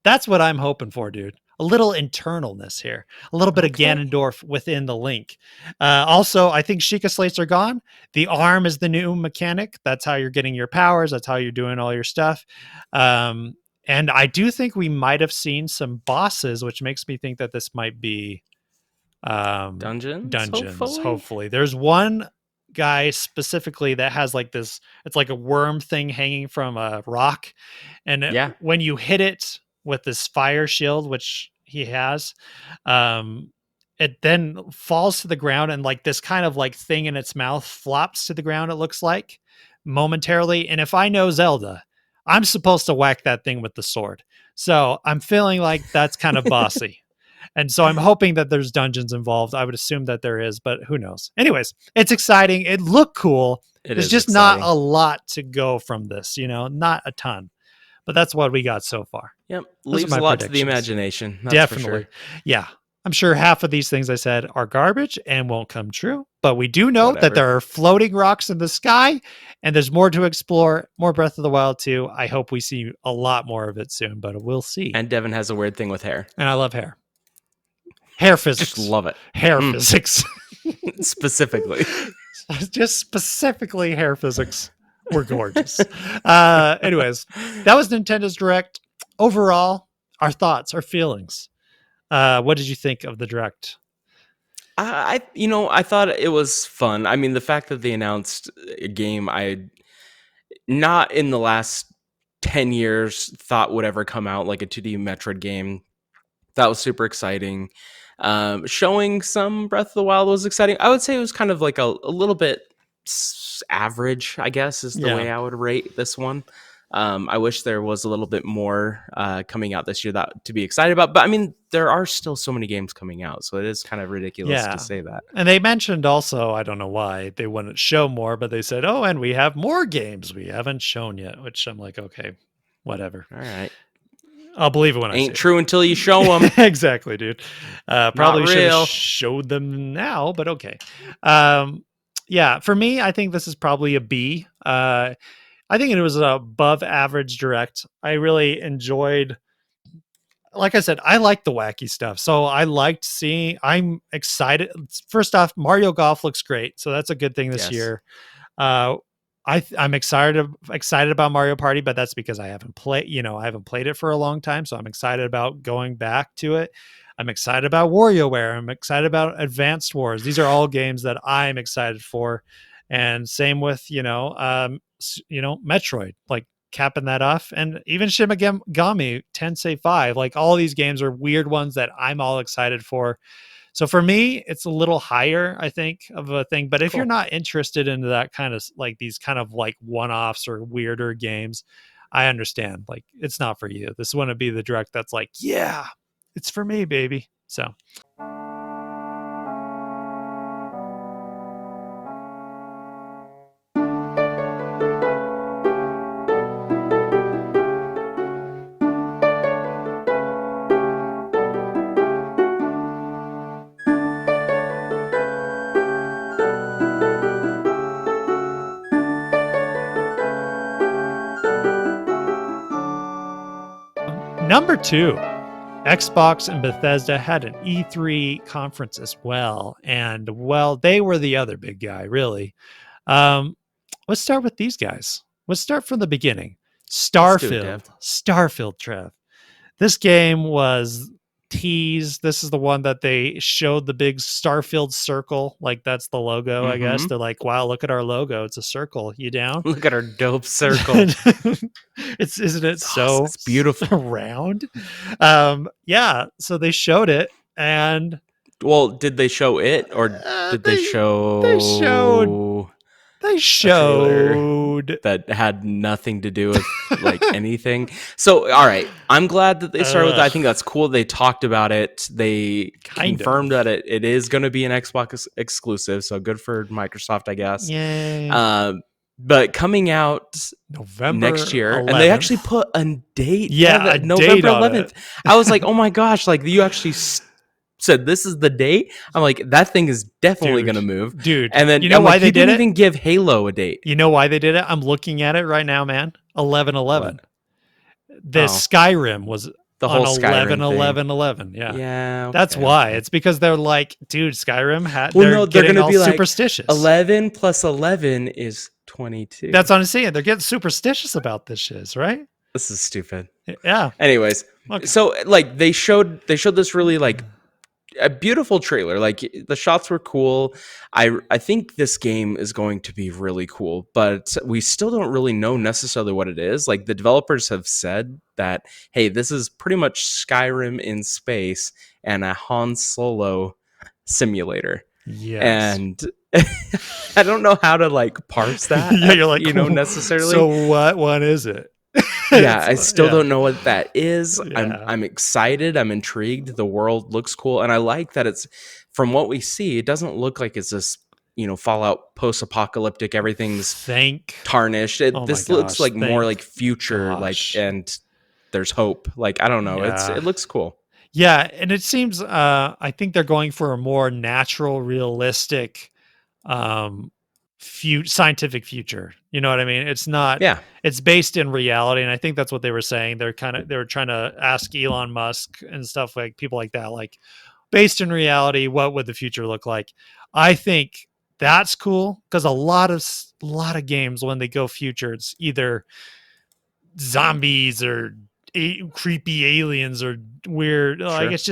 That's what I'm hoping for, dude. A little internalness here, a little bit of Okay. Ganondorf within the Link. Also, I think Sheikah slates are gone. The arm is the new mechanic. That's how you're getting your powers. That's how you're doing all your stuff. Um, and I do think we might have seen some bosses, which makes me think that this might be Dungeons, dungeons. hopefully. Hopefully, there's one guy specifically that has like this. It's like a worm thing hanging from a rock, and Yeah. when you hit it with this fire shield, which he has, um, it then falls to the ground, and like this kind of like thing in its mouth flops to the ground. It looks like momentarily, and if I know Zelda, I'm supposed to whack that thing with the sword. So I'm feeling like that's kind of bossy. And so I'm hoping that there's dungeons involved. I would assume that there is, but who knows? Anyways, it's exciting. It looked cool. It There's is just not exciting. a lot to go from this, not a ton. But that's what we got so far. Yep. Those are Leaves a my lot to the predictions. imagination. That's for Definitely. sure. Yeah. I'm sure half of these things I said are garbage and won't come true, but we do know that Whatever. there are floating rocks in the sky and there's more to explore, more Breath of the Wild 2. I hope we see a lot more of it soon, but we'll see. And Devin has a weird thing with hair. And I love hair. Hair Just physics. love it. Hair physics. Specifically. Just specifically hair physics were gorgeous. Anyways, that was Nintendo's Direct. Overall, our thoughts, our feelings. What did you think of the Direct? I thought it was fun. I mean, the fact that they announced a game I not in the last 10 years thought would ever come out, like a 2D Metroid game, that was super exciting. Showing some Breath of the Wild was exciting. I would say it was kind of like a little bit average, I guess, is the way I would rate this one. I wish there was a little bit more coming out this year that to be excited about. But I mean, there are still so many games coming out, so it is kind of ridiculous to say that. And they mentioned also, I don't know why they wouldn't show more, but they said, "Oh, and we have more games we haven't shown yet," which I'm like, okay, whatever. All right. I'll believe it when I see Ain't it. true until you show them. Exactly, dude. Probably should real. have showed them now, but okay. Yeah, for me, I think this is probably a B. I think it was an above average Direct. I really enjoyed, like I said, I like the wacky stuff. So I liked seeing, I'm excited. First off, Mario Golf looks great. So that's a good thing this year. Uh, I'm excited about Mario Party, but that's because I haven't played it for a long time. So I'm excited about going back to it. I'm excited about WarioWare. I'm excited about Advanced Wars. These are all games that I'm excited for. And same with, Metroid, like capping that off. And even Shin Megami Tensei 5, like all these games are weird ones that I'm all excited for. So for me, it's a little higher, I think, of a thing. But if you're not interested in that kind of like these kind of like one-offs or weirder games, I understand. Like it's not for you. This wouldn't be the Direct that's like, yeah, it's for me, baby. So number 2, Xbox and Bethesda had an E3 conference as well. And well, they were the other big guy, really. Let's start with these guys. Let's start from the beginning. Starfield, Trev. This game was teased. This is the one that they showed the big Starfield circle. Like that's the logo, I guess. They're like, wow, look at our logo. It's a circle. You down? Look at our dope circle. Isn't it so it's beautiful. round? Yeah. So they showed it and well, did they show it or did they show they showed that had nothing to do with like anything. So, all right, I'm glad that they started with that. I think that's cool. They talked about it. They confirmed that it is going to be an Xbox exclusive. So good for Microsoft, I guess. Yeah. But coming out November next year, 11th. and they actually put a date. Yeah, November 11th. I was like, oh my gosh, like you actually said this is the date. I'm like, that thing is definitely going to move, dude. And then you know why they didn't even give Halo a date. You know why they did it? I'm looking at it right now, man. 11/11. Skyrim was the whole on Skyrim 11/11. Yeah, yeah. That's why. It's because they're like, dude, Skyrim had. Well, they're going to be superstitious. 11 plus 11 is 22. That's what I'm saying. They're getting superstitious about this shit, right? This is stupid. Yeah. Anyways, so like they showed this really like a beautiful trailer. Like the shots were cool. I think this game is going to be really cool, but we still don't really know necessarily what it is. Like the developers have said that, hey, this is pretty much Skyrim in space and a Han Solo simulator. Yes. And I don't know how to like parse that. Yeah, you're like, necessarily. So what one is it? Yeah, It's I still yeah, don't know what that is. yeah. I'm excited. I'm intrigued. The world looks cool, and I like that it's from what we see. It doesn't look like it's this Fallout post-apocalyptic. Everything's Thank tarnished. Oh my This looks gosh, like more thank like future, like, gosh. and there's hope. Like, I don't know. Yeah. It looks cool. Yeah, and it seems I think they're going for a more natural, realistic um scientific future. You know what I mean? It's not Yeah, it's based in reality, and I think that's what they were saying. They were trying to ask Elon Musk and stuff, like people like that, like based in reality, what would the future look like? I think that's cool because a lot of games when they go future, it's either zombies or creepy aliens or weird, like sure.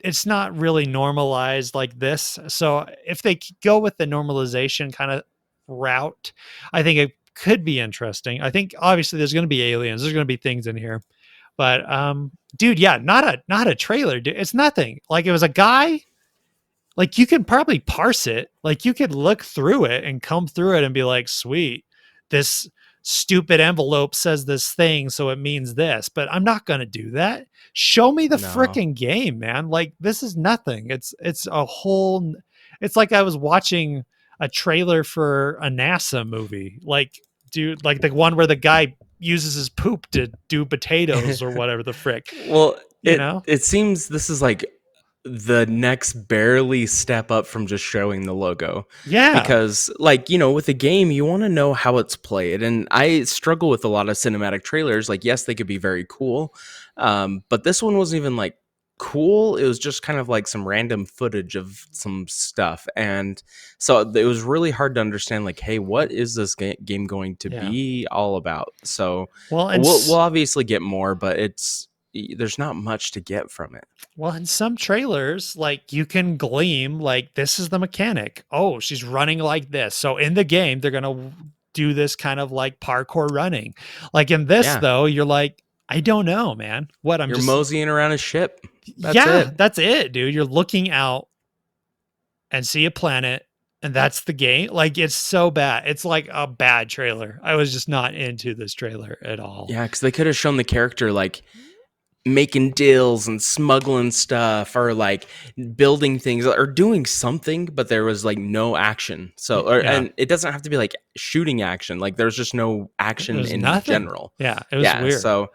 it's not really normalized like this. So if they go with the normalization kind of route, I think it could be interesting. I think obviously there's going to be aliens, there's going to be things in here, but dude, yeah, not a trailer, dude. It's nothing. Like it was a guy, like you could probably parse it. Like you could look through it and come through it and be like, sweet, this stupid envelope says this thing, so it means this. But I'm not gonna do that. Show me the No. freaking game, man. Like this is nothing. It's a whole it's like I was watching a trailer for a NASA movie. Like, dude, like the one where the guy uses his poop to do potatoes or whatever the frick, Well, you know? it seems this is like the next barely step up from just showing the logo, Yeah. because like with a game you want to know how it's played, and I struggle with a lot of cinematic trailers. Like, yes, they could be very cool, but this one wasn't even like cool. It was just kind of like some random footage of some stuff, and so it was really hard to understand, like, hey, what is this game going to Yeah. be all about? So Well, and we'll obviously get more, but there's not much to get from it. Well, in some trailers, like you can gleam, like this is the mechanic. Oh, she's running like this. So in the game, they're gonna do this kind of like parkour running. Like in this, Yeah, though, you're like, I don't know, man. What I'm you're just, moseying around a ship. That's yeah, it. that's it, dude. You're looking out and see a planet, and that's the game. Like it's so bad. It's like a bad trailer. I was just not into this trailer at all. Yeah, because they could have shown the character like making deals and smuggling stuff, or like building things or doing something, but there was like no action. So, Yeah, and it doesn't have to be like shooting action. Like, there's just no action there's in nothing. general. Yeah, it was Yeah. weird. So,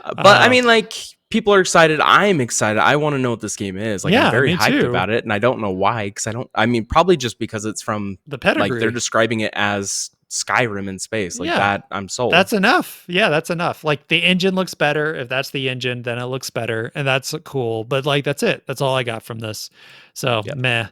but I Uh, mean, like, people are excited. I'm excited. I want to know what this game is. Like, I'm yeah, very me hyped too. about it, and I don't know why. Because I don't. I mean, probably just because it's from, The like, they're pedigree. describing it as Skyrim in space. Like Yeah, that, I'm sold. that's enough. Yeah, that's enough. Like the engine looks better. If that's the engine, then it looks better. And that's cool. But like that's it. That's all I got from this. So Yep. meh.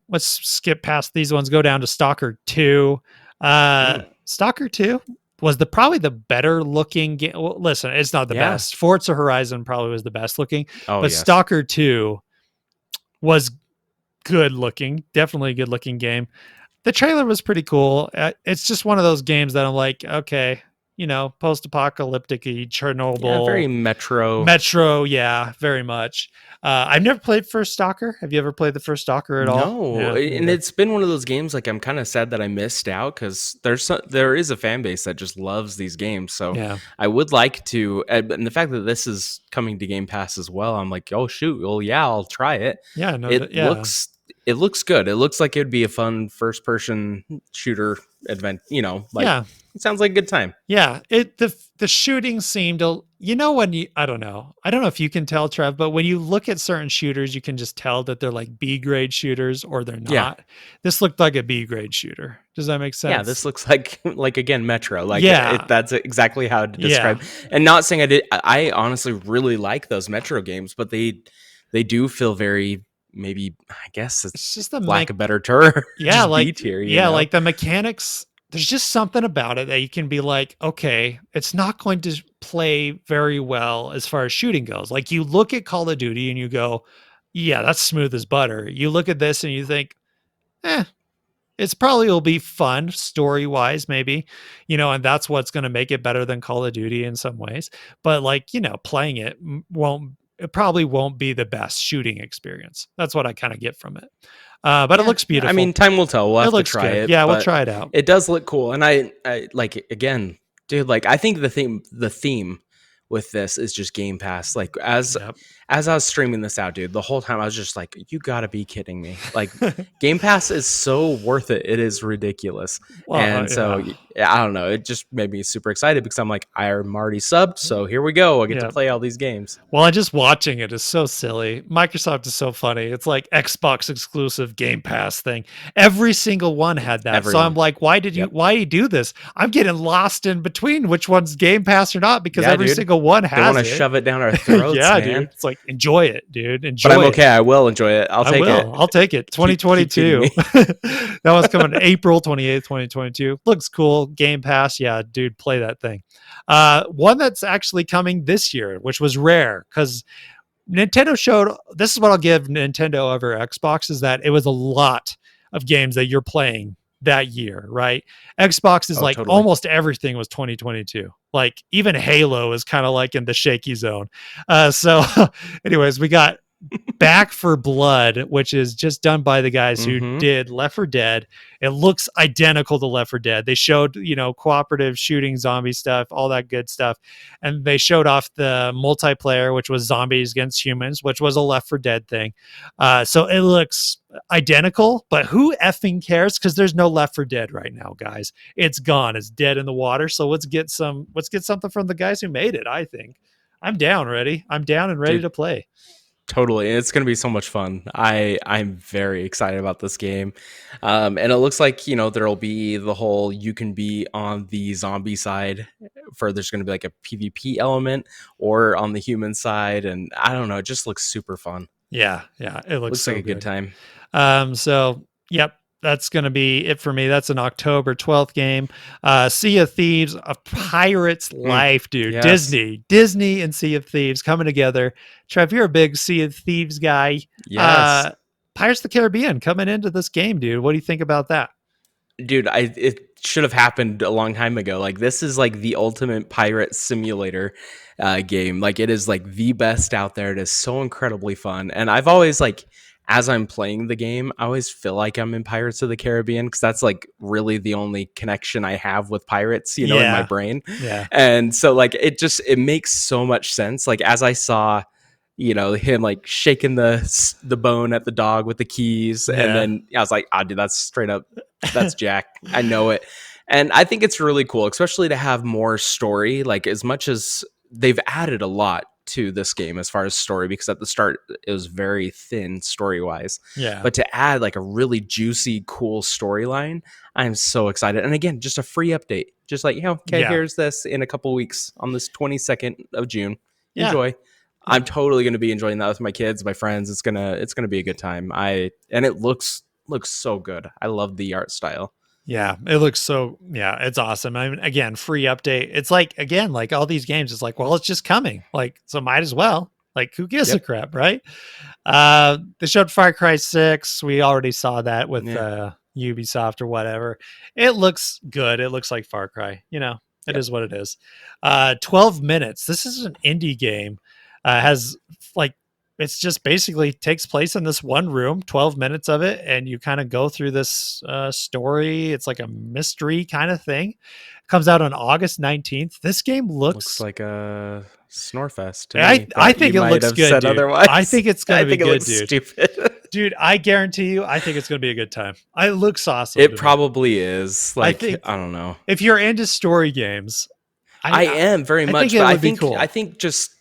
Let's skip past these ones, go down to Stalker 2. Mm. Stalker 2 was probably the better looking game. Well, listen, it's not the Yeah. best. Forza Horizon probably was the best looking, Oh but yes. Stalker 2 was good looking, definitely a good looking game. The trailer was pretty cool. It's just one of those games that I'm like, okay, post-apocalyptic Yeah. Chernobyl, Very Metro. Metro, yeah, very much. I've never played first Stalker. Have you ever played the first Stalker at all? No, Yeah, me and neither. it's been one of those games. Like, I'm kind of sad that I missed out, because there is a fan base that just loves these games. So Yeah, I would like to, and the fact that this is coming to Game Pass as well, I'm like, oh shoot, well yeah, I'll try it. yeah, no, It yeah, looks it looks good. It looks like it would be a fun first person shooter event. Like, yeah. it sounds like a good time. Yeah, the shooting seemed to, when you I don't know if you can tell, Trev, but when you look at certain shooters, you can just tell that they're like B grade shooters or they're Yeah. not. This looked like a B grade shooter. Does that make Yeah, sense? this looks like like, again, Metro. Like, Yeah, that's exactly how to yeah. describe. And not saying I did. I honestly really like those Metro games, but they do feel very, maybe, I guess it's It's just a lack of better term, yeah, just B like tier. like the mechanics. There's just something about it that you can be like, okay, it's not going to play very well as far as shooting goes. Like you look at Call of Duty and you go, yeah, that's smooth as butter. You look at this and you think, eh, it's probably will be fun story wise, maybe, and that's what's going to make it better than Call of Duty in some ways. But like, playing it probably won't be the best shooting experience. That's what I kind of get from it. But it Yeah, looks yeah. I beautiful. mean, time will tell. We'll It have to looks try good. it, Yeah, we'll but try it out. it does look cool. And I like, again, Dude, like I think the theme with this is just Game Pass. Like Yep. as I was streaming this out, dude, the whole time I was just like, you gotta be kidding me. Like Game Pass is so worth it. It is ridiculous. Well, And so yeah. I don't know. It just made me super excited because I'm like, I'm already subbed, so here we go. I get to Yeah. play all these games. Well, and just watching it is so silly. Microsoft is so funny. It's like Xbox exclusive Game Pass thing. Every single one had that. So I'm Everyone. like, Yep. why do you do this? I'm getting lost in between which one's Game Pass or not because Yeah, every dude. single one They want has to it. shove it down our throats, Yeah, dude. man. It's like enjoy it, dude. But I'm Enjoy it. okay. I will enjoy it. I'll I take it. will. I'll take it. Keep feeding 2022. me. That one's coming April 28th, 2022. Looks cool. Game Pass. Yeah, dude, play that thing. One that's actually coming this year, which was rare because Nintendo showed this is what I'll give Nintendo over Xbox is that it was a lot of games that you're playing that year, right? Xbox is Oh, like totally. almost everything was 2022. Like even Halo is kind of like in the shaky zone. So, anyways, we got Back for Blood, which is just done by the guys who Mm-hmm. did Left 4 Dead. It looks identical to Left 4 Dead. They showed, cooperative shooting zombie stuff, all that good stuff. And they showed off the multiplayer, which was zombies against humans, which was a Left 4 Dead thing. So it looks identical, but who effing cares? Because there's no Left 4 Dead right now, guys. It's gone. It's dead in the water. So let's get something from the guys who made it, I think. I'm down, ready. I'm down and ready Dude, to play. totally. It's going to be so much fun. I'm very excited about this game. And it looks like, there'll be the whole you can be on the zombie side for there's going to be like a PvP element or on the human side. And I don't know. It just looks super fun. Yeah, it looks Looks like so a good good. time. So yep, that's gonna be it for me. That's an October 12th game. Sea of Thieves, a pirate's Mm, life, dude. yes. Disney and Sea of Thieves coming together. Trev, you're a big Sea of Thieves guy. Yes. Uh Pirates of the Caribbean coming into this game, dude. What do you think about that? Dude, it should have happened a long time ago. Like this is like the ultimate pirate simulator game. Like it is like the best out there. It is so incredibly fun. And I've always like as I'm playing the game, I always feel like I'm in Pirates of the Caribbean because that's like really the only connection I have with pirates, in my Yeah, brain. yeah, And so like it makes so much sense. Like as I saw him like shaking the bone at the dog with the keys, and yeah, then I was like, dude, that's straight up, that's Jack. I know it, and I think it's really cool, especially to have more story. Like as much as they've added a lot to this game as far as story, because at the start it was very thin story wise, yeah, but to add like a really juicy, cool storyline, I'm so excited. And again, just a free update, just like okay, yeah, here's this in a couple weeks on this 22nd of June. yeah. Enjoy. I'm totally going to be enjoying that with my kids, my friends. It's gonna be a good time. And it looks so good. I love the art style. Yeah, it looks so it's awesome. I mean, again, free update. It's like again, like all these games, it's like, well, it's just coming. Like, so might as well. Like, who gives a Yep. crap, right? They showed Far Cry 6. We already saw that with Yeah. Ubisoft or whatever. It looks good. It looks like Far Cry. It Yep. is what it is. 12 minutes. This is an indie game. Has like it's just basically takes place in this one room, 12 minutes of it, and you kind of go through this story. It's like a mystery kind of thing. Comes out on August 19th. This game Looks looks like a Snorefest to I me, I but you think it might looks have good, said dude. I otherwise. think it's I gonna be think it good, looks dude. stupid. Dude, I guarantee you, I think it's gonna be a good time. It looks awesome It to me. probably is. I Like, think I don't know. if you're into story games, I I am very I think much, it but I would be think I cool. think just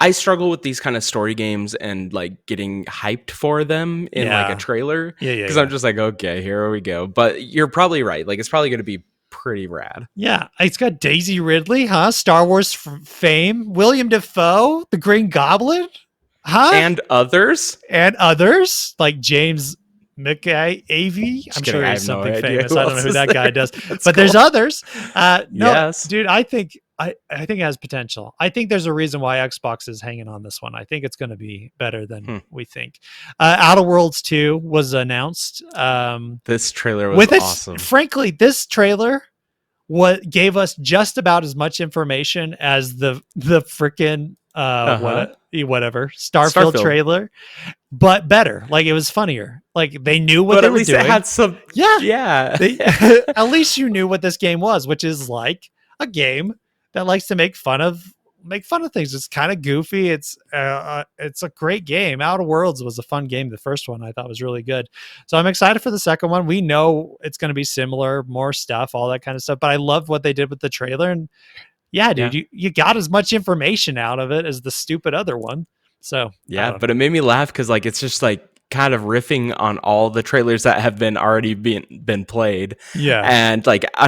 I struggle with these kind of story games and like getting hyped for them in like a Yeah. trailer Yeah, yeah, because I'm yeah. just like, okay, here we go. But you're probably right. Like it's probably going to be pretty rad. Yeah, it's got Daisy Ridley, huh? Star Wars fame, William Defoe, the Green Goblin, huh? And others? And others like James McAvey. I'm Just kidding. sure I he's have no something idea famous. who I don't know else who is that guy there. does, That's but there's cool. others. No, Yes. dude, I think it has potential. I think there's a reason why Xbox is hanging on this one. I think it's going to be better than Hmm. we think. Outer Worlds 2 was announced. This trailer was With its, awesome. frankly, this trailer what gave us just about as much information as the freaking Uh-huh. whatever Starfield Starfield. trailer, but better. Like it was funnier. Like they knew what But they at were least it doing. had some Yeah, yeah. they at least you knew what this game was, which is like a game that likes to make fun of things. It's kind of goofy. It's a great game. Outer Worlds was a fun game. The first one I thought was really good. So I'm excited for the second one. We know it's going to be similar, more stuff, all that kind of stuff. But I love what they did with the trailer. And yeah, dude, Yeah. you got as much information out of it as the stupid other one. So I Yeah, don't know. but it made me laugh because like it's just like kind of riffing on all the trailers that have been already been played. Yeah. And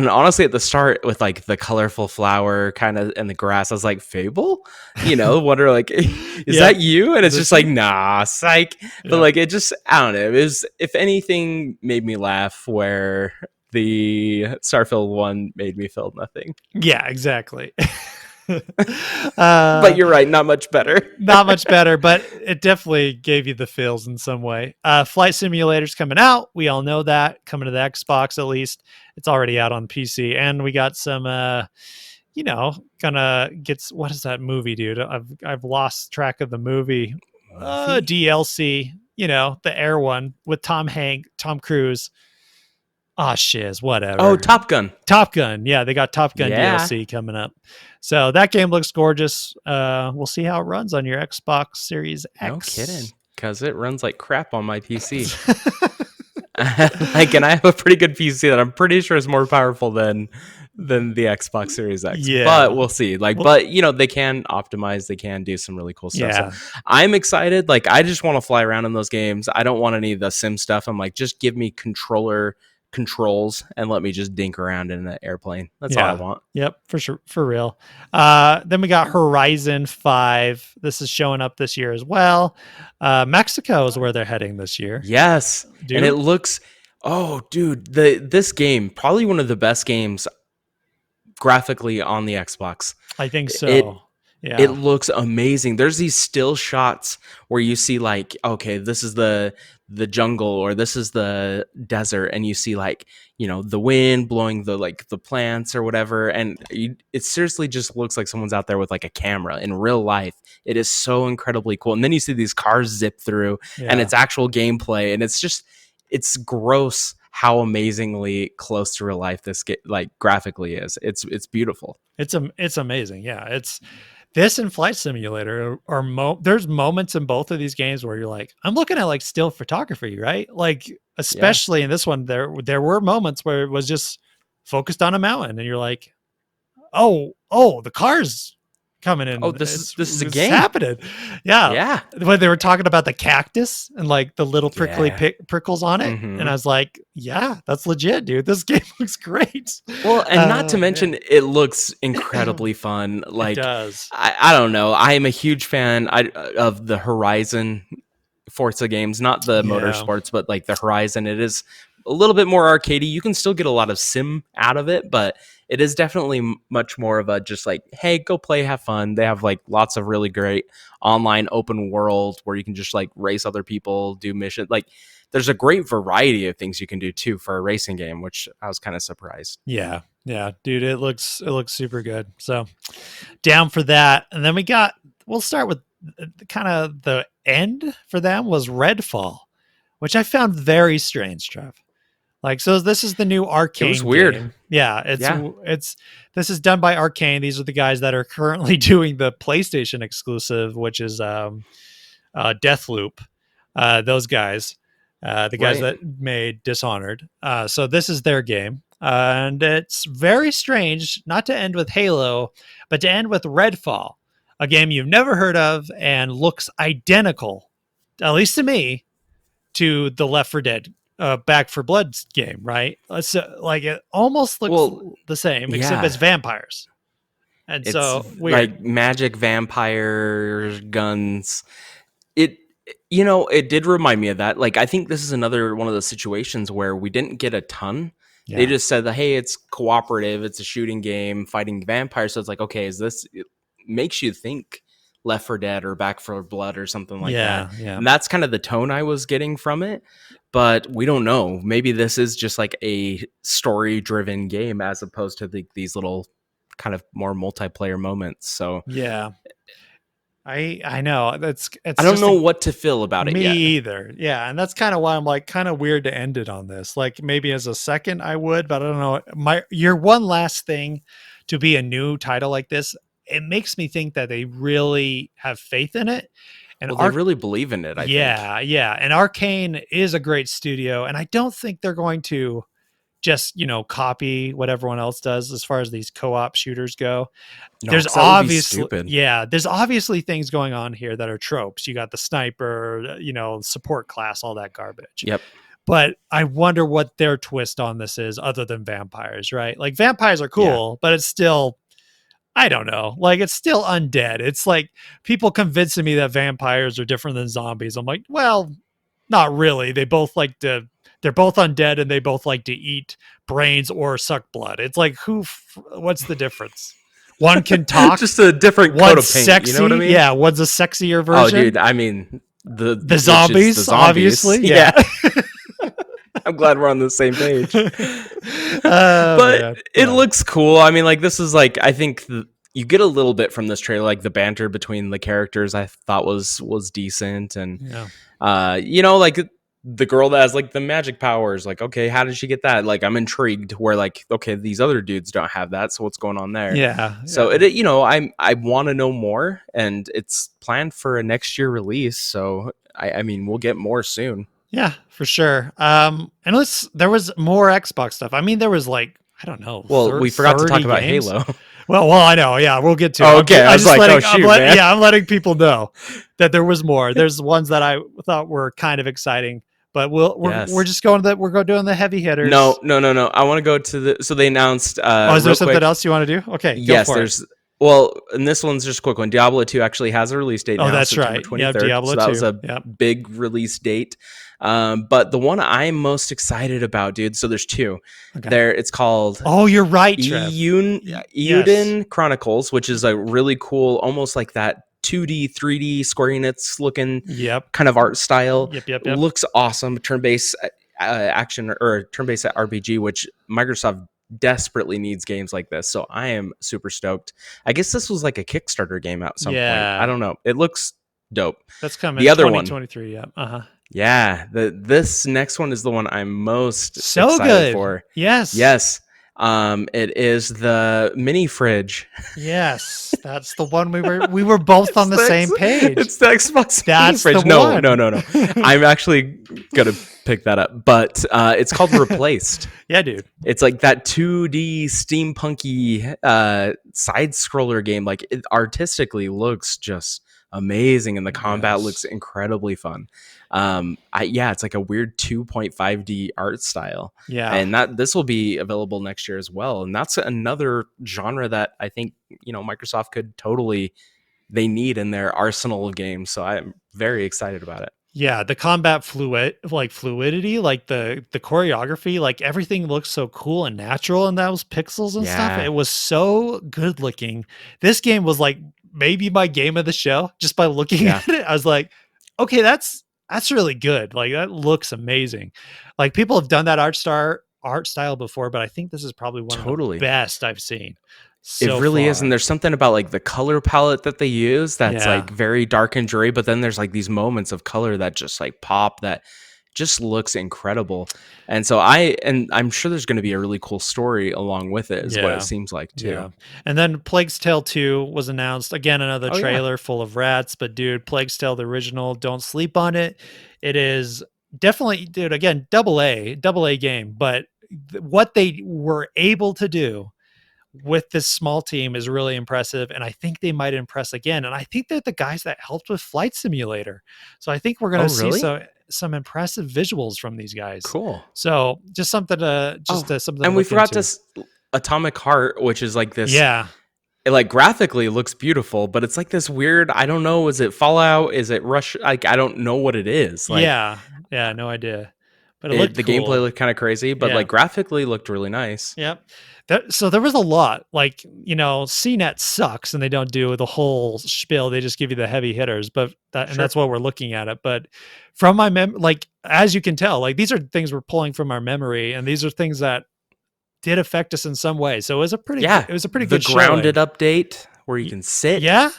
honestly at the start with like the colorful flower kind of and the grass, I was like, Fable? Wonder like is Yep. that you? And Is it's just this like, you? nah, psych. But Yep. like it just I don't know. It was if anything made me laugh where the Starfield one made me feel nothing. Yeah, exactly. But uh you're right, not much better. Not much better, but it definitely gave you the feels in some way. Flight Simulator's coming out. We all know that. Coming to the Xbox at least. It's already out on PC. And we got some gonna get what is that movie, dude? I've lost track of the movie. Movie? DLC, the Air one with Tom Cruise. Ah, shiz, Oh, whatever. Top Gun. Top Gun. Yeah, they got Top Gun Yeah. DLC coming up. So that game looks gorgeous. We'll see how it runs on your Xbox Series No X. kidding. Because it runs like crap on my PC. And I have a pretty good PC that I'm pretty sure is more powerful than the Xbox Series X. But Yeah. we'll see. Well, They can optimize, they can do some really cool stuff. So yeah. I'm excited. Like I just want to fly around in those games. I don't want any of the sim stuff. I'm like, just give me controller controls and let me just dink around in an airplane. That's all I Yeah. want. Yep, for sure, for real. Then we got Horizon 5. This is showing up this year as well. Mexico is where they're heading this year. Yes. And it Dude, looks oh dude, this game, probably one of the best games graphically on the Xbox. I think It so. it Yeah. looks amazing. There's these still shots where you see like, okay, this is the jungle or this is the desert, and you see like, the wind blowing the plants or whatever, and it seriously just looks like someone's out there with like a camera in real life. It is so incredibly cool. And then you see these cars zip through, and Yeah. it's actual gameplay, and it's gross how amazingly close to real life this like graphically is. It's beautiful. It's amazing. Yeah. It's this and Flight Simulator there's moments in both of these games where you're like, I'm looking at like still photography, right? Like Yeah. especially in this one, there were moments where it was just focused on a mountain, and you're like, oh, the car's coming Oh, in. this is a It's game. happening. Yeah. Yeah. When they were talking about the cactus and like the little Yeah. prickles on it. And I Hmm. was like, yeah, that's legit, dude. This game looks great. Well, and not to Man. mention, it looks incredibly fun. It Like, does. I don't know. I am a huge fan of the Horizon Forza games, not the Yeah. motorsports, but like the Horizon. It is a little bit more arcadey. You can still get a lot of sim out of it, but it is definitely much more of a just like, hey, go play, have fun. They have like lots of really great online open world where you can just like race other people, do missions. Like, there's a great variety of things you can do too for a racing game, which I was kind of surprised. Yeah. Yeah. Dude, it looks super good. So down for that. And then we'll start with kind of the end for them was Redfall, which I found very strange, Trev. Like, so this is the new It was Arcane weird. game. Yeah, Yeah. it's this is done by Arcane. These are the guys that are currently doing the PlayStation exclusive, which is Deathloop. Those guys, the guys Right. that made Dishonored. So this is their game, and it's very strange not to end with Halo, but to end with Redfall, a game you've never heard of and looks identical, at least to me, to the Left 4 Dead Back for Blood game, right? So, like it almost looks Well, the same, except yeah. it's vampires. And It's so weird. like magic, vampires, guns. It it did remind me of that. Like I think this is another one of those situations where we didn't get a ton. They Yeah. just said that hey, it's cooperative, it's a shooting game fighting vampires. So it's like, okay, is this it makes you think Left for Dead or Back for Blood or something like that. Yeah. Yeah. And that's kind of the tone I was getting from it. But we don't know. Maybe this is just like a story driven game as opposed to these little kind of more multiplayer moments. So Yeah. I know. I It's don't just know a what to feel about it me yet. either. Yeah. And that's kind of why I'm like kind of weird to end it on this. Like maybe as a second I would, but I don't know. Your one last thing to be a new title like this, it makes me think that they really have faith in it. And Well, they really believe in it, I think. yeah, and Arcane is a great studio, and I don't think they're going to just copy what everyone else does as far as these co-op shooters go. No, because that would be stupid. There's obviously things going on here that are tropes. You got the sniper, support class, all that garbage. Yep. But I wonder what their twist on this is, other than vampires, right? Like vampires are cool, but it's still, I don't know. Like it's still undead. It's like people convincing me that vampires are different than zombies. I'm like, well, not really. They're both undead and they both like to eat brains or suck blood. It's like, what's the difference? One can talk. Just a different coat of paint. Sexy. You know what I mean? Yeah, one's a sexier version. Oh, dude. I mean, the zombies, obviously. Yeah. I'm glad we're on the same page. But it looks cool. I mean, like, this is like, I think you get a little bit from this trailer, like the banter between the characters I thought was decent. And, like the girl that has like the magic powers, like, okay, how did she get that? Like, I'm intrigued where like, okay, these other dudes don't have that. So what's going on there? Yeah. So I want to know more, and it's planned for a next year release. So I mean, we'll get more soon. Yeah, for sure. And there was more Xbox stuff. I mean, there was like, I don't know. Well, we forgot to talk about games. Halo. Well, I know. Yeah, we'll get to it. Okay, I was like, oh, shoot, man. Yeah, I'm letting people know that there was more. There's ones that I thought were kind of exciting, but we're just going doing the heavy hitters. No. I want to go to so they announced. Is there something else you want to do? Okay. Yes, there's. Well, and this one's just a quick one. Diablo 2 actually has a release date now. Oh, that's September right. 23rd. Yeah, Diablo 2. So that was a big release date. But the one I'm most excited about, dude. So there's two. Okay. It's called. Oh, you're right, Trev. Eiyuden Chronicles, which is a really cool, almost like that 2D, 3D Square Enix looking kind of art style. Yep. Looks awesome. Turn-based action or turn-based RPG, which Microsoft desperately needs games like this. So I am super stoked. I guess this was like a Kickstarter game at some point. I don't know. It looks dope. That's coming. The other 2023. One. Yeah. This next one is the one I'm most excited for. Yes. It is the mini fridge. Yes, that's the one we were both on the same page. It's the Xbox mini fridge. No. I'm actually gonna pick that up, but it's called Replaced. Yeah, dude. It's like that 2D steampunky side scroller game. Like it artistically looks just amazing, and the combat looks incredibly fun. It's like a weird 2.5D art style. Yeah. And this will be available next year as well. And that's another genre that I think, Microsoft could they need in their arsenal of games. So I'm very excited about it. Yeah, the combat fluidity, like the choreography, like everything looks so cool and natural in those pixels and stuff. It was so good looking. This game was like maybe my game of the show just by looking at it. I was like, okay, that's really good. Like that looks amazing. Like people have done that art style before, but I think this is probably one of the best I've seen. It really is. And there's something about like the color palette that they use that's like very dark and dreary, but then there's like these moments of color that just like pop that just looks incredible. And so I'm sure there's going to be a really cool story along with it is what it seems like too. Yeah. And then Plague's Tale 2 was announced. Again, another trailer full of rats, but dude, Plague's Tale, the original, don't sleep on it. It is definitely, dude, again, double A game, but what they were able to do with this small team is really impressive, and I think they might impress again. And I think they're the guys that helped with Flight Simulator, so I think we're going to see some impressive visuals from these guys. Cool. So just something to something. And we forgot this Atomic Heart, which is like this. Yeah. It like graphically looks beautiful, but it's like this weird. I don't know. Is it Fallout? Is it Rush? Like I don't know what it is. Like, yeah, no idea. But the cool. Gameplay looked kind of crazy, but like graphically looked really nice. Yep. So there was a lot. Like, CNET sucks and they don't do the whole spiel. They just give you the heavy hitters, and that's what we're looking at it. But from my like, as you can tell, like these are things we're pulling from our memory, and these are things that did affect us in some way. So it was a pretty good grounded update where you can sit. Yeah,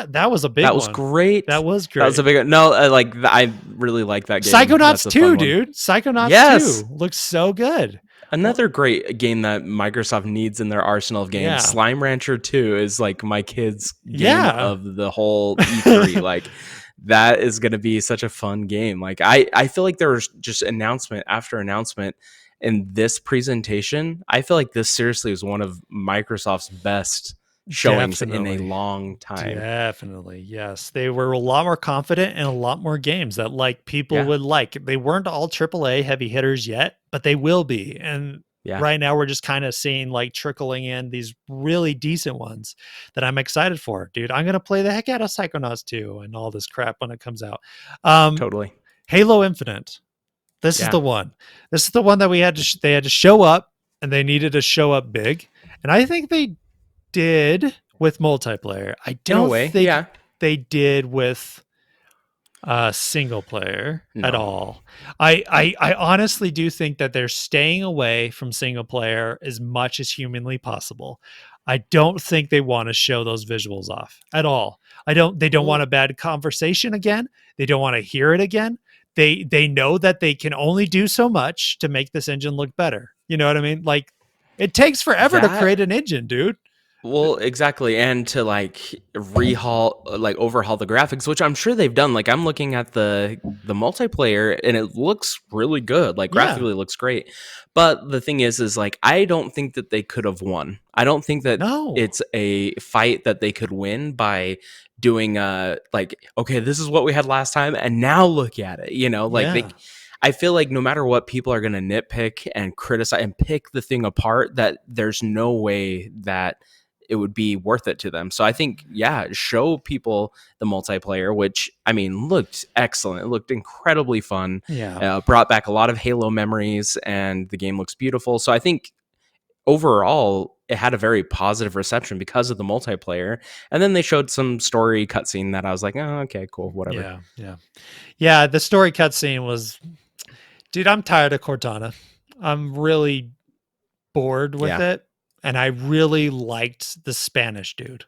that was a big one. That was great. That was great. That was a big one. No, I really like that game. Psychonauts 2, dude. Psychonauts 2 looks so good. Well, Another great game that Microsoft needs in their arsenal of games, yeah. Slime Rancher 2 is like my kids' game Yeah. of the whole E3. Like that is going to be such a fun game. Like I feel like there was just announcement after announcement in this presentation. I feel like this seriously is one of Microsoft's best showings in a Definitely. long time. Definitely. Yes. They were a lot more confident in a lot more games that like people Yeah. would like. They weren't all AAA heavy hitters yet, but they will be. And Yeah. right now we're just kind of seeing like trickling in these really decent ones that I'm excited for. Dude, I'm going to play the heck out of Psychonauts 2 and all this crap when it comes out. Um Totally. Halo Infinite. This is Yeah. the one. This is the one that we had to they had to show up, and they needed to show up big. And I think they did with multiplayer. I In a don't way. think Yeah. they did with single player at No. all. I honestly do think that they're staying away from single player as much as humanly possible. I don't think they want to show those visuals off at all. They don't want a Well, bad conversation again. They don't want to hear it again. They know that they can only do so much to make this engine look better. You know what I mean? Like it takes forever to that create an engine, dude. Well, exactly, and to like rehaul, like overhaul the graphics, which I'm sure they've done. Like I'm looking at the multiplayer, and it looks really good. Like Yeah. graphically, it looks great. But the thing is like I don't think that they could have won. I don't think that No. it's a fight that they could win by doing like okay, this is what we had last time, and now look at it. You know, like they. Yeah. I feel like no matter what, people are going to nitpick and criticize and pick the thing apart. That there's no way that it would be worth it to them. So I think, yeah, show people the multiplayer, which I mean looked excellent. It looked incredibly fun. Yeah. Brought back a lot of Halo memories, and the game looks beautiful. So I think overall, it had a very positive reception because of the multiplayer. And then they showed some story cutscene that I was like, oh, okay, cool, whatever. Yeah. Yeah. Yeah, the story cutscene was, dude, I'm tired of Cortana. I'm really bored with Yeah, it. And I really liked the Spanish dude.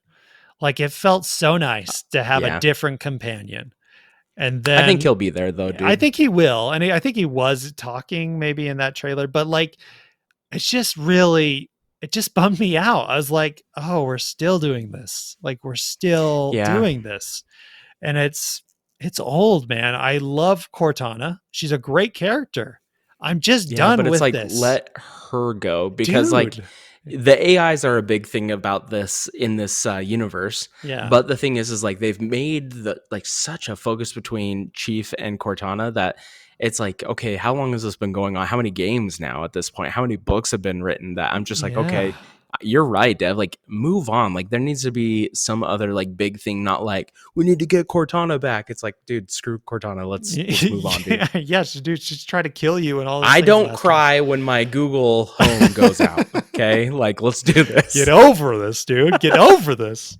Like it felt so nice to have a yeah. different companion. And I think then he'll be there though, I dude. think he will. And I think he was talking maybe in that trailer, but like it's just really, it just bummed me out. I was like, oh, we're still doing this. Like we're still Yeah, doing this. And it's old, man. I love Cortana. She's a great character. I'm just yeah, done but it's with like this. let her go because like Dude. the AIs are a big thing about this in this universe. Yeah. But the thing is like they've made the like such a focus between Chief and Cortana that it's like, okay, how long has this been going on? How many games now at this point? How many books have been written that I'm just like, Yeah. okay, you're right, Dev. Like, move on. Like, there needs to be some other like big thing, not like we need to get Cortana back. It's like, dude, screw Cortana. Let's move on, dude. Yeah, yes, dude, she's trying to kill you and all those I things don't last time. cry when my Google Home goes out. Okay, like let's do Get this. over this, dude. Get over this.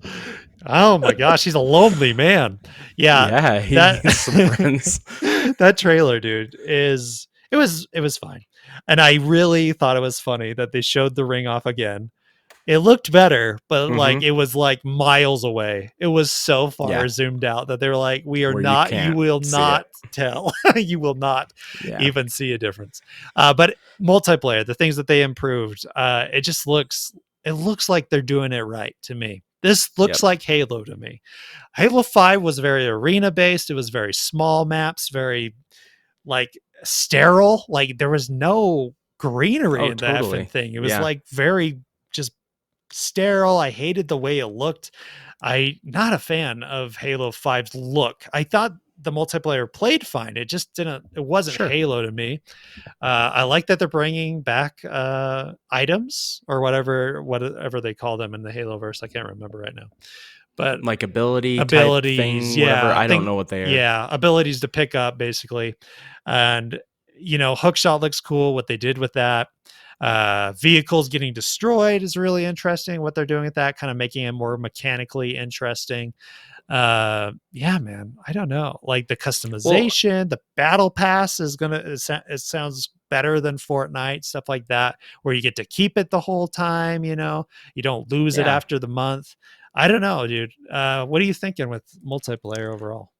Oh my gosh, he's a lonely man. Yeah, Yeah, he that needs some friends. that trailer, dude, is it was fine. And I really thought it was funny that they showed the ring off again. It looked better, but like Hmm. it was like miles away. It was so Yeah, far zoomed out that they were like, "We are where you not. You can't will see not it. tell. You will not Yeah, even see a difference." But multiplayer, the things that they improved, it just looks. It looks like they're doing it right to me. This looks yep, like Halo to me. Halo 5 was very arena based. It was very small maps, very like sterile. Like there was no greenery oh in the effing totally, thing. It was yeah. like very just sterile. I hated the way it looked. I not a fan of Halo 5's look. I thought the multiplayer played fine. It just didn't. It wasn't Sure. Halo to me. I like that they're bringing back items or whatever they call them in the Halo verse. I can't remember right now, but Like ability type abilities, thing, whatever. yeah, I don't know what they are. yeah, abilities to pick up basically. And hookshot looks cool. What they did with that, vehicles getting destroyed is really interesting. What they're doing with that, kind of making it more mechanically interesting. Yeah, man, I don't know, like the Well, customization, the battle pass is gonna it sounds better than Fortnite, stuff like that, where you get to keep it the whole time. You don't lose it yeah. after the month. I don't know, dude. What are you thinking with multiplayer overall?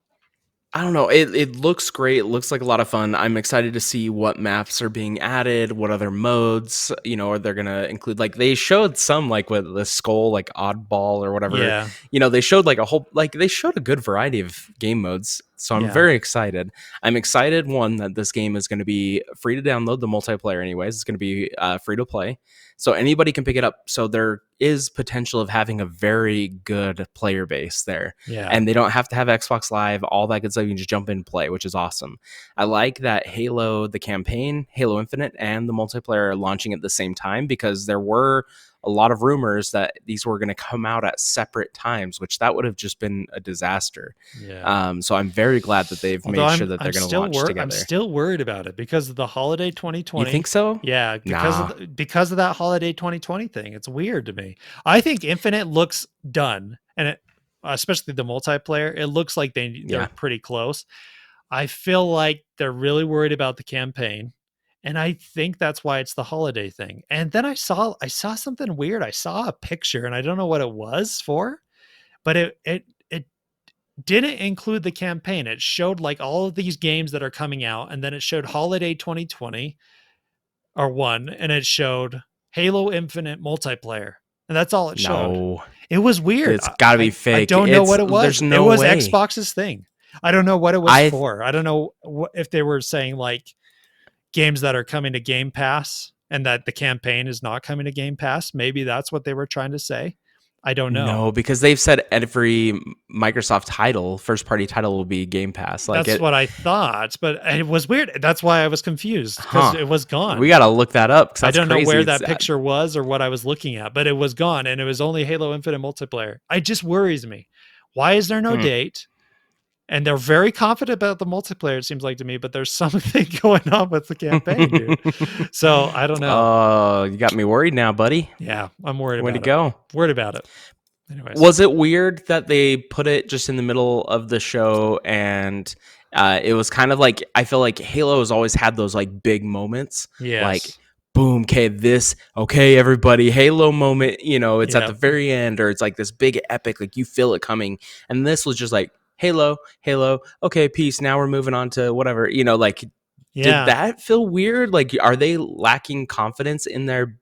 I don't know. It looks great. It looks like a lot of fun. I'm excited to see what maps are being added, what other modes, are they're gonna include. Like they showed some like with the skull, like oddball or whatever. Yeah, They showed like a whole like they showed a good variety of game modes. So I'm yeah, very excited. I'm excited one that this game is going to be free to download the multiplayer anyways. It's going to be free to play. So anybody can pick it up. So there is potential of having a very good player base there, yeah, and they don't have to have Xbox Live, all that good stuff. You can just jump in and play, which is awesome. I like that Halo, the campaign, Halo Infinite, and the multiplayer are launching at the same time, because there were a lot of rumors that these were going to come out at separate times, which that would have just been a disaster. yeah. So I'm very glad that they've Although made sure that they're going to launch I'm together. still worried about it because of the holiday You think 2020. so? Yeah, Nah. because of that holiday 2020 thing. It's weird to me. I think Infinite looks done, and especially the multiplayer, it looks like they're Yeah. pretty close. I feel like they're really worried about the campaign, and I think that's why it's the holiday thing. And then I saw something weird. I saw a picture, and I don't know what it was for, but it didn't include the campaign. It showed like all of these games that are coming out, and then it showed holiday 2020 or one, and it showed Halo Infinite multiplayer, and that's all it showed. No. It was weird. It's got to be I fake. don't know what it There's was. It no was way. Xbox's thing. I don't know what it was I for. I don't know if they were saying like games that are coming to Game Pass and that the campaign is not coming to Game Pass. Maybe that's what they were trying to say. I don't know. No, because they've said every Microsoft title, first party title, will be Game Pass. Like That's it, what I thought, but it was weird. That's why I was confused because huh? it was We gone. got to look that up because I that's don't know crazy. where It's that picture was or what I was looking at, but it was gone and it was only Halo Infinite multiplayer. It just worries me. Why is there no hmm. date? And they're very confident about the multiplayer, it seems like to me, but there's something going on with the campaign, dude. So I don't know. Oh, you got me worried now, buddy. Yeah, I'm worried Way to about it. go. Worried about it. Anyways. Was it weird that they put it just in the middle of the show, and it was kind of like, I feel like Halo has always had those like big moments, like Yes. boom, okay, everybody, Halo moment, it's at the Yep. very end, or it's like this big epic, like you feel it coming. And this was just like Halo, okay, peace. Now we're moving on to whatever, like did Yeah. that feel weird? Like, are they lacking confidence in their,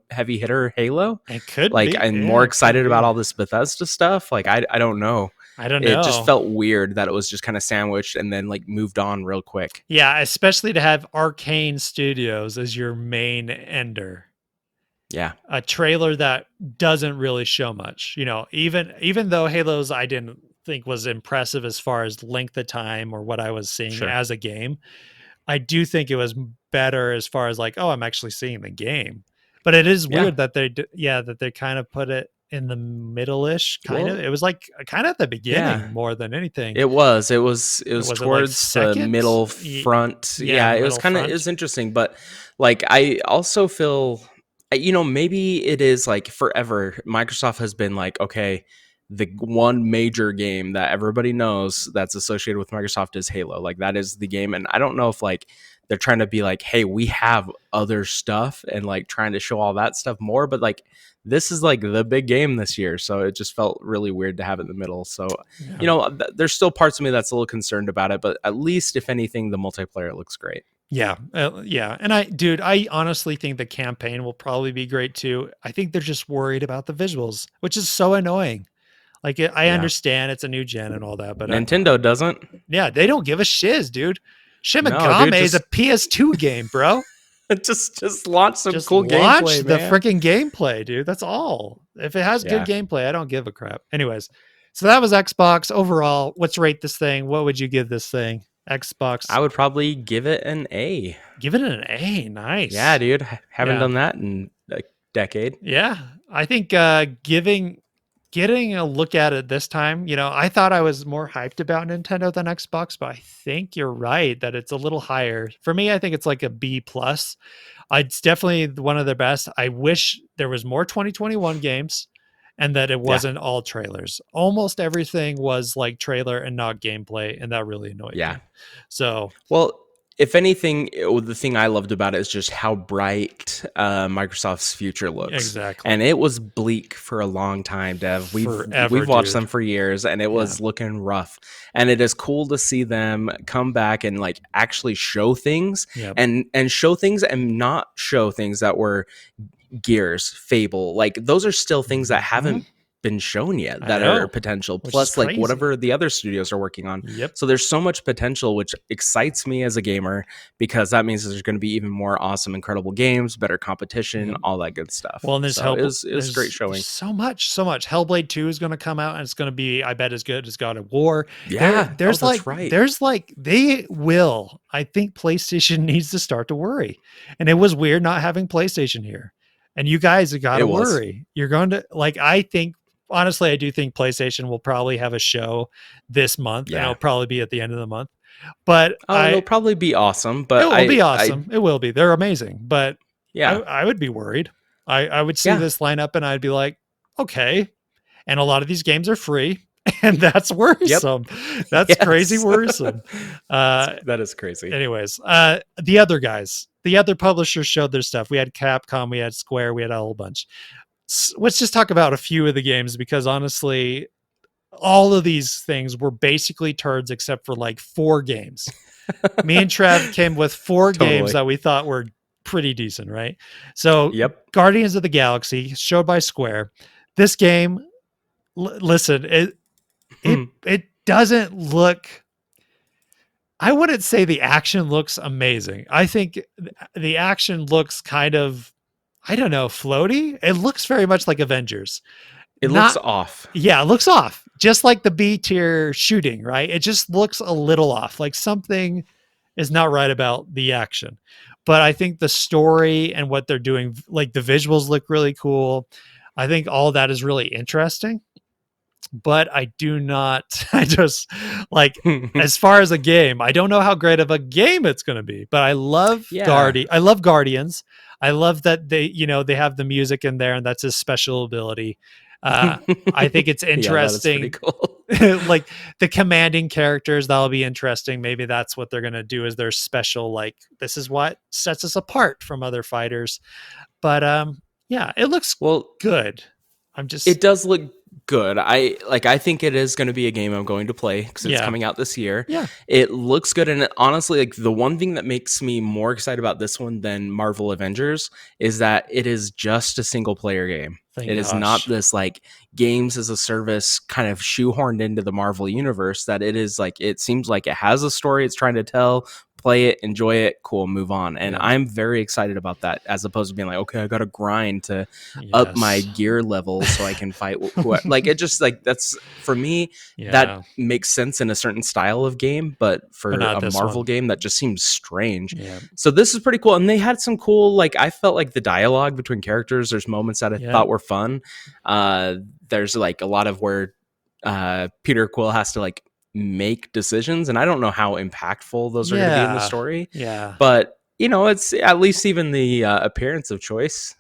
heavy hitter Halo? It could Like, be. I'm Yeah, more it could excited about be. all this Bethesda stuff. Like, I don't know. I don't It just know. felt weird that it was just kind of sandwiched and then like moved on real quick. Yeah, especially to have Arcane Studios as your main ender. Yeah, A trailer that doesn't really show much. Even though Halo's I didn't think was impressive as far as length of time or what I was seeing sure. as a game, I do think it was better as far as like, oh, I'm actually seeing the game. But it is Yeah. weird that that they kind of put it in the middle-ish kind of. Well, It was like kind of at the yeah. beginning more than anything. It was Was it like towards the second? middle front. Yeah, Yeah, it was middle kind of, it front. was interesting, but like I also feel maybe it is like forever Microsoft has been like, okay, the one major game that everybody knows that's associated with Microsoft is Halo. Like that is the game, and I don't know if like they're trying to be like, hey, we have other stuff, and like trying to show all that stuff more, but like this is like the big game this year, so it just felt really weird to have it in the middle. So Yeah. there's still parts of me that's a little concerned about it, but at least if anything, the multiplayer looks great. Yeah, yeah, and I honestly think the campaign will probably be great too. I think they're just worried about the visuals, which is so annoying. Like, I Yeah, understand it's a new gen and all that, but Nintendo doesn't. yeah, they don't give a shiz, dude. No, Shimigami dude, is a just PS2 game, bro. just launch some Just cool launch gameplay, the man. freaking gameplay, dude. That's all. If it has good Yeah, gameplay, I don't give a crap. Anyways, so that was Xbox overall. Let's rate this thing. What would you give this thing? Xbox. I would probably give it an A. Give it an A. Yeah, Nice. dude, haven't Yeah. done that in a decade. Yeah, I think getting a look at it this time, I thought I was more hyped about Nintendo than Xbox, but I think you're right that it's a little higher. For me, I think it's like a B plus. It's definitely one of the best. I wish there was more 2021 games and that it Yeah, wasn't all trailers. Almost everything was like trailer and not gameplay, and that really annoyed yeah. me. So, Well, if anything, the thing I loved about it is just how bright Microsoft's future looks, and Exactly. it was bleak for a long time. Dev, Forever, we've watched dude. them for years, and it Yeah. was looking rough. And it is cool to see them come back and like actually show things, Yep. and show things, and not show things that were Gears, Fable, like those are still things that Hmm. haven't been shown yet I that are know, potential, which is plus like crazy. whatever the other studios are working on. Yep. So there's so much potential, which excites me as a gamer, because that means there's going to be even more awesome, incredible games, better competition, Yep. all that good stuff. Well, and So it was great there's showing. so much, so much. Hellblade 2 is going to come out and it's going to be, I bet, as good as God of War. Yeah. Oh, that's right. There's like, they will, I think PlayStation needs to start to worry. And it was weird not having PlayStation here. And you guys have got It to was. worry. You're going to, like, I think, honestly, I do think PlayStation will probably have a show this month and it'll Yeah. probably be at the end of the month. But Oh, it'll probably be awesome, it but will be I, awesome. It will be. They're amazing. But yeah, I would be worried. I would see yeah, this lineup and I'd be like, okay. And a lot of these games are free, and that's yep, worrisome. That's crazy yes, worrisome. that is crazy. Anyways, the other guys, the other publishers showed their stuff. We had Capcom, we had Square, we had a whole bunch. Let's just talk about a few of the games because honestly, all of these things were basically turds except for like 4 games. Me and Trev came with 4 games Totally. that we thought were pretty decent, right? So, Yep. Guardians of the Galaxy, showed by Square. This game, listen, it doesn't look. I wouldn't say the action looks amazing. I think the action looks kind of, I don't know, floaty. It looks very much like Avengers. It looks Not, off. yeah, it looks off, just like the B tier shooting, right? It just looks a little off, like something is not right about the action. But I think the story and what they're doing, like the visuals look really cool. I think all that is really interesting. But I do not, I just like, as far as a game, I don't know how great of a game it's going to be, but Yeah. I love Guardians. I love that they have the music in there and that's his special ability. Uh, I think it's Yeah, that is pretty interesting. cool. Like the commanding characters, that'll be interesting. Maybe that's what they're going to do as their special, like, this is what sets us apart from other fighters. But yeah, it looks Well, good. I'm just, it does look good. I think it is going to be a game I'm going to play because it's yeah, coming out this year. yeah. It looks good, and honestly, like the one thing that makes me more excited about this one than Marvel Avengers is that it is just a single player game. Thank It is not gosh. this like games as a service kind of shoehorned into the Marvel universe. That it is like, it seems like it has a story it's trying to tell. Play it, enjoy it, cool, move on. And Yeah. I'm very excited about that, as opposed to being like, okay, I got to grind to up my Yes. gear level so I can fight whoever. Like, it just like, that's for me, that Yeah. makes sense in a certain style of game, but But for not a this Marvel one. game, that just seems strange. Yeah. So this is pretty cool, and they had some cool, like, I felt like the dialogue between characters, there's moments that I Yeah. thought were fun. There's like a lot of where Peter Quill has to like make decisions, and I don't know how impactful those are going to be in the Yeah. story, Yeah. but it's at least even the appearance of choice,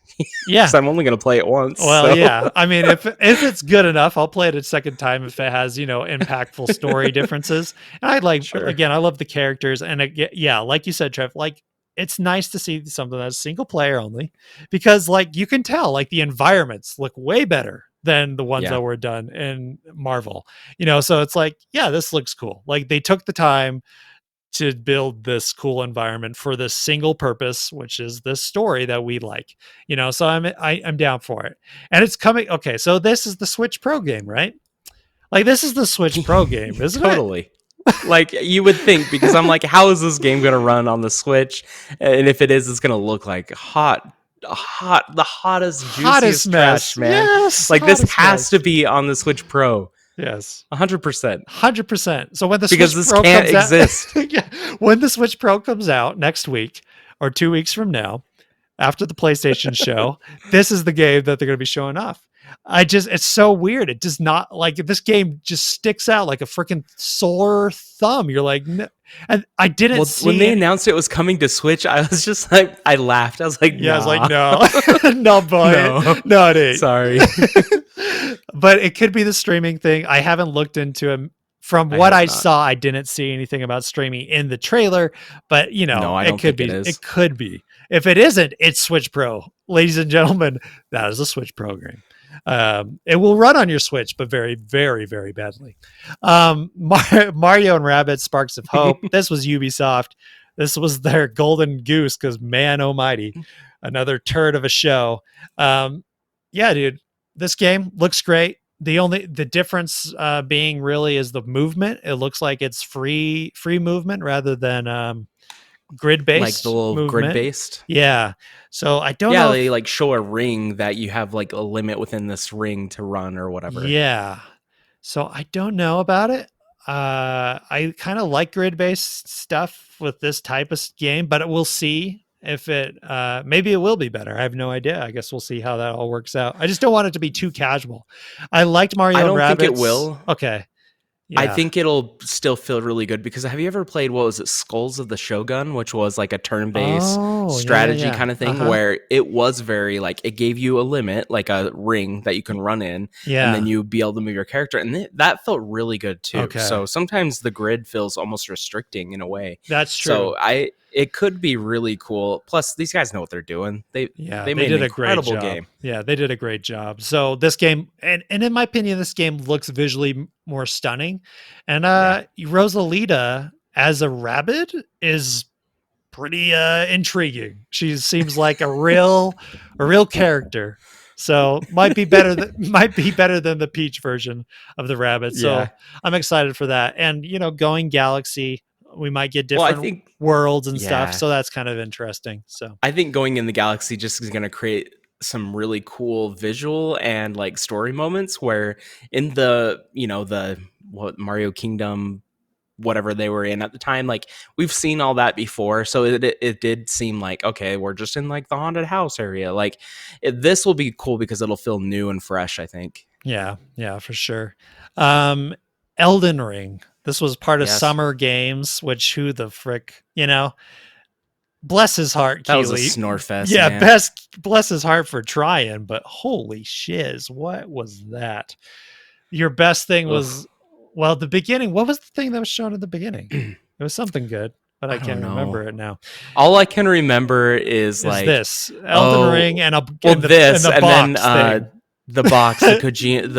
Yeah. because I'm only going to play it once. Well, So yeah. I mean, if it's good enough, I'll play it a second time if it has, impactful story differences. And I like, sure, again, I love the characters. And yeah, like you said, Trev, like it's nice to see something that's single player only because like you can tell like the environments look way better than the ones yeah. that were done in Marvel, so it's like, yeah, this looks cool. Like they took the time to build this cool environment for this single purpose, which is this story that we like. So I'm down for it. And it's coming. Okay, so this is the Switch Pro game, right? Like this is the Switch Pro game, isn't it? Totally. Like you would think, because I'm like, how is this game going to run on the Switch? And if it is, it's going to look like the hottest, Hottest juiciest trash, mess. man. Yes, Like this hottest has mess. to be on the Switch Pro, Yes. 100%, 100%. So when the because Switch this Pro can't comes out, exist. yeah, when the Switch Pro comes out next week or 2 weeks from now, after the PlayStation show, this is the game that they're going to be showing off. It's so weird. It does not, like, this game just sticks out like a freaking sore thumb. You're like, no. And I didn't Well, when see they it. announced it was coming to Switch, I was just like, I laughed. I was like, Yeah, I was like, nah, no, no, boy, no, no, it sorry. ain't. But it could be the streaming thing. I haven't looked into it from I what hope I not. saw, I didn't see anything about streaming in the trailer, but No, I it don't could think it be. It is. could be. If it isn't, it's Switch Pro, ladies and gentlemen. That is a Switch Pro game. It will run on your Switch, but very, very, very badly. Mario and Rabbids Sparks of Hope. This was Ubisoft. This was their golden goose because, man almighty, another turd of a show. Yeah, dude, this game looks great. The difference being really is the movement. It looks like it's free movement rather than grid Like the based little grid movement. based. Yeah. So I don't Yeah, know they if like show a ring that you have like a limit within this ring to run or whatever. yeah. So I don't know about it. I kind of like grid based stuff with this type of game, but we'll see if it maybe it will be better. I have no idea. I guess we'll see how that all works out. I just don't want it to be too casual. I liked I Mario and don't think it Rabbids. will. Okay. I Yeah. think it'll still feel really good because have you ever played what was it, Skulls of the Shogun, which was like a turn-based Oh, yeah, yeah, strategy yeah. kind of thing Uh-huh. where it was very like it gave you a limit, like a ring that you can Y- run in, and then Yeah. you be able to move your character, and that felt really good too. Okay. So sometimes the grid feels almost restricting in a way. That's true. So it could be really cool. Plus, these guys know what they're doing. Yeah, They they made an did a great incredible job. game. Yeah, they did a great job. So this game, and in my opinion, this game looks visually more stunning. And Yeah. Rosalita as a rabbit is pretty intriguing. She seems like a real character. So might be better than the Peach version of the rabbit. Yeah. So I'm excited for that. And going Galaxy, we might get Well, I different think worlds and stuff. yeah. So that's kind of interesting. So I think going in the galaxy just is going to create some really cool visual and like story moments where in the what Mario Kingdom whatever they were in at the time, like we've seen all that before, so it did seem like okay, we're just in like the haunted house area. Like this will be cool because it'll feel new and fresh, I think. yeah, yeah, for sure. Um, Elden Ring. This was part of Yes. Summer Games, which who the frick, bless his heart, That was a Keeley. snore fest, Yeah, man. bless his heart for trying, but holy shiz, what was that? Your best thing Ugh. was, well, the beginning. What was the thing that was shown at the beginning? It was something good, but I I don't can't know. remember it now. All I can remember is Is like, this Elden Ring oh, and well, and this, the and then box thing? the box, the Yeah, Kojima,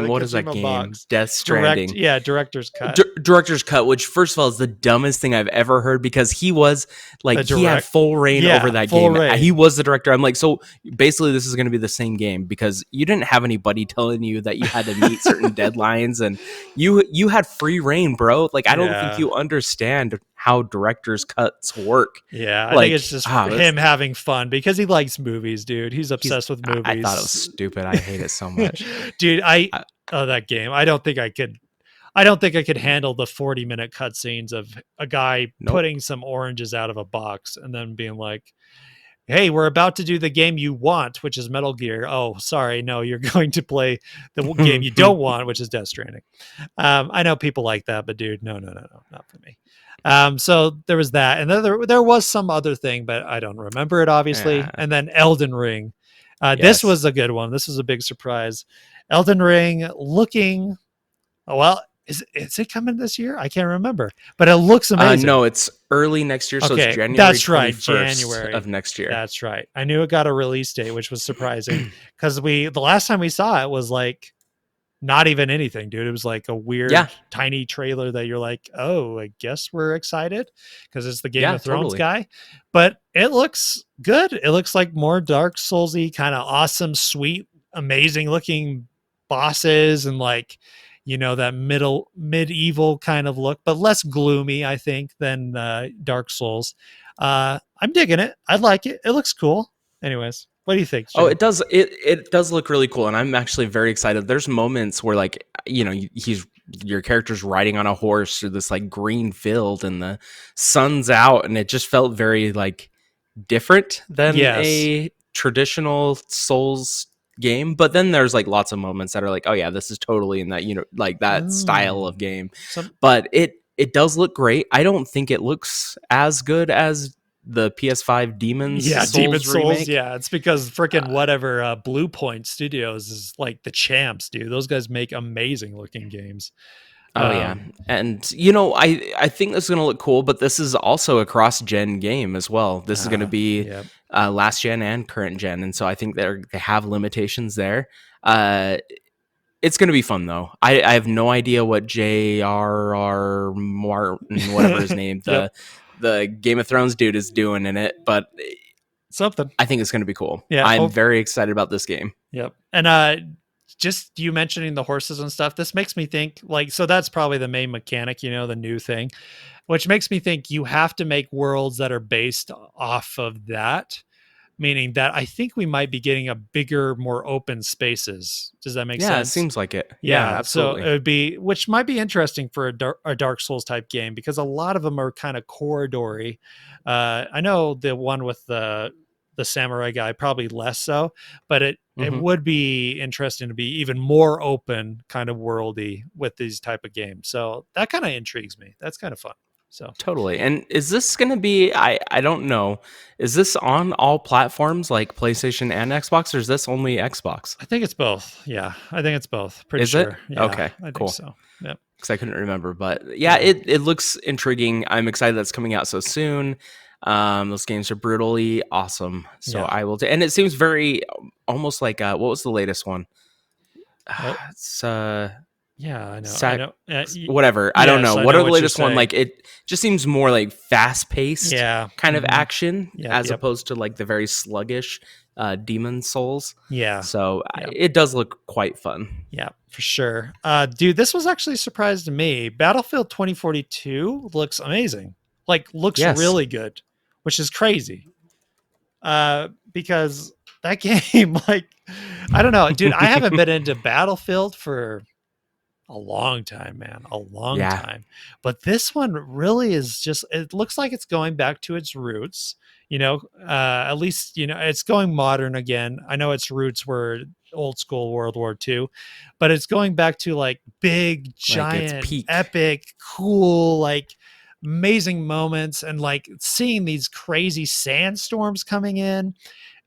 the what is that Kojima game? box. Death Stranding. Director's cut. Director's cut, which first of all is the dumbest thing I've ever heard because he was like The he had direct, full reign over yeah, that full game. He reign. was the director. I'm like, so basically this is going to be the same game because you didn't have anybody telling you that you had to meet certain deadlines and you had free reign, bro. Like I don't think Yeah, you understand how director's cuts work. yeah. I think it's Like just him having fun because he likes movies, dude. He's he's obsessed with I thought it was movies, stupid. I hate it so much. dude. I, Oh, that game. I don't think I could. I don't think I could handle the 40-minute cutscenes of a guy nope. putting some oranges out of a box and then being like, "Hey, we're about to do the game you want, which is Metal Gear." Oh, sorry, no, you're going to play the game you don't want, which is Death Stranding. I know people like that, but dude, no, no, no, no, not for me. So there was that, and then there was some other thing, but I don't remember it obviously. Yeah. And then Elden Ring. This Yes. was a good one. This was a big surprise. Elden Ring looking well. Is it coming this year? I can't remember, but it looks amazing. No, it's early next year, so it's Okay, January that's right, 21st of January. next year. That's right. I knew it got a release date, which was surprising because the last time we saw it was like not even anything, dude. It was like a Yeah, weird tiny trailer that you're like, oh, I guess we're excited because it's the Game yeah, of Thrones totally. guy. But it looks good. It looks like more Dark Soulsy, kind of awesome, sweet, amazing looking bosses and like that medieval kind of look, but less gloomy, I think, than Dark Souls. I'm digging it. I like it. It looks cool. Anyways, what do you think, Oh, Joe? it does look really cool, and I'm actually very excited. There's moments where like he's your character's riding on a horse through this like green field, and the sun's out, and it just felt very like different than Yes. a traditional Souls game. But then there's like lots of moments that are like, oh yeah, this is totally in that like that style of Mm. game. Some But it does look great. I don't think it looks as good as the PS5 Demons Yeah, Demon Souls Souls. remake. Yeah, it's because freaking Uh, whatever Blue Point Studios is like the champs, dude. Those guys make amazing looking games. Oh yeah, and you know, I think this is gonna look cool, but this is also a cross-gen game as well. This is gonna be Yeah. last gen and current gen, and so I think they have limitations there. Uh, it's gonna be fun though. I have no idea what J.R.R. Martin, whatever his name, Yep. the Game of Thrones dude is doing in it, but Something. I think it's gonna be cool. Yeah. I'm very excited about this game. Yep. And just you mentioning the horses and stuff, this makes me think like, so that's probably the main mechanic, the new thing, which makes me think you have to make worlds that are based off of that, meaning that I think we might be getting a bigger, more open spaces. Does that make Yeah, it sense? seems like it. Yeah, Yeah, so it absolutely. would be, which might be interesting for a Dark Souls type game because a lot of them are kind of corridory. I know the one with the samurai guy probably less so, but it Hmm. would be interesting to be even more open, kind of worldy with these type of games. So that kind of intrigues me. That's kind of fun. So Totally. And is this going to be I don't know. Is this on all platforms like PlayStation and Xbox or is this only Xbox? I think it's both. Yeah, I think it's both. Pretty Is it? sure. Yeah, Okay, I think cool. so. Yep. Cuz I couldn't remember, but yeah, Yeah. it looks intriguing. I'm excited that's coming out so soon. Those games are brutally awesome. So Yeah. I will and it seems very almost like what was the latest one? Uh, It's yeah, I know. I Sac know. whatever. I don't know. Yes, I What know are the what you're latest one? saying. Like it just seems more like fast paced Yeah. kind of action Yep. as Yep. opposed to like the very sluggish Demon Souls. Yeah. So Yep. it does look quite fun. Yeah, for sure. Dude, this was actually a surprise to me. Battlefield 2042 looks amazing. Like, looks Yes. really good, which is crazy. Because that game, like, I don't know, dude. I haven't been into Battlefield for a long time, man, a long Yeah. time. But this one really is just, it looks like it's going back to its roots, at least, it's going modern again. I know its roots were old school World War II, but it's going back to like big, Like it's giant, peak. epic, cool, like amazing moments and like seeing these crazy sandstorms coming in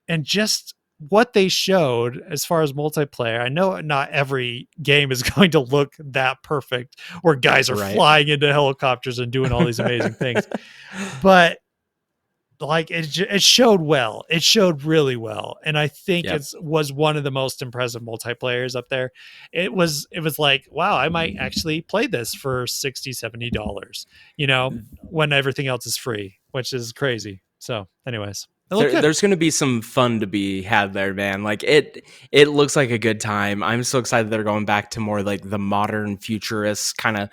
and just what they showed as far as multiplayer. I know not every game is going to look that perfect where guys are Right. flying into helicopters and doing all these amazing things, but like it showed well. It showed really well, and I think Yep. it's was one of the most impressive multiplayers up there. It was like, wow, I might actually play this for 60 $70, when everything else is free, which is crazy. So anyways, it looked good. There's going to be some fun to be had there, man. Like it looks like a good time. I'm so excited they're going back to more like the modern futurist kind of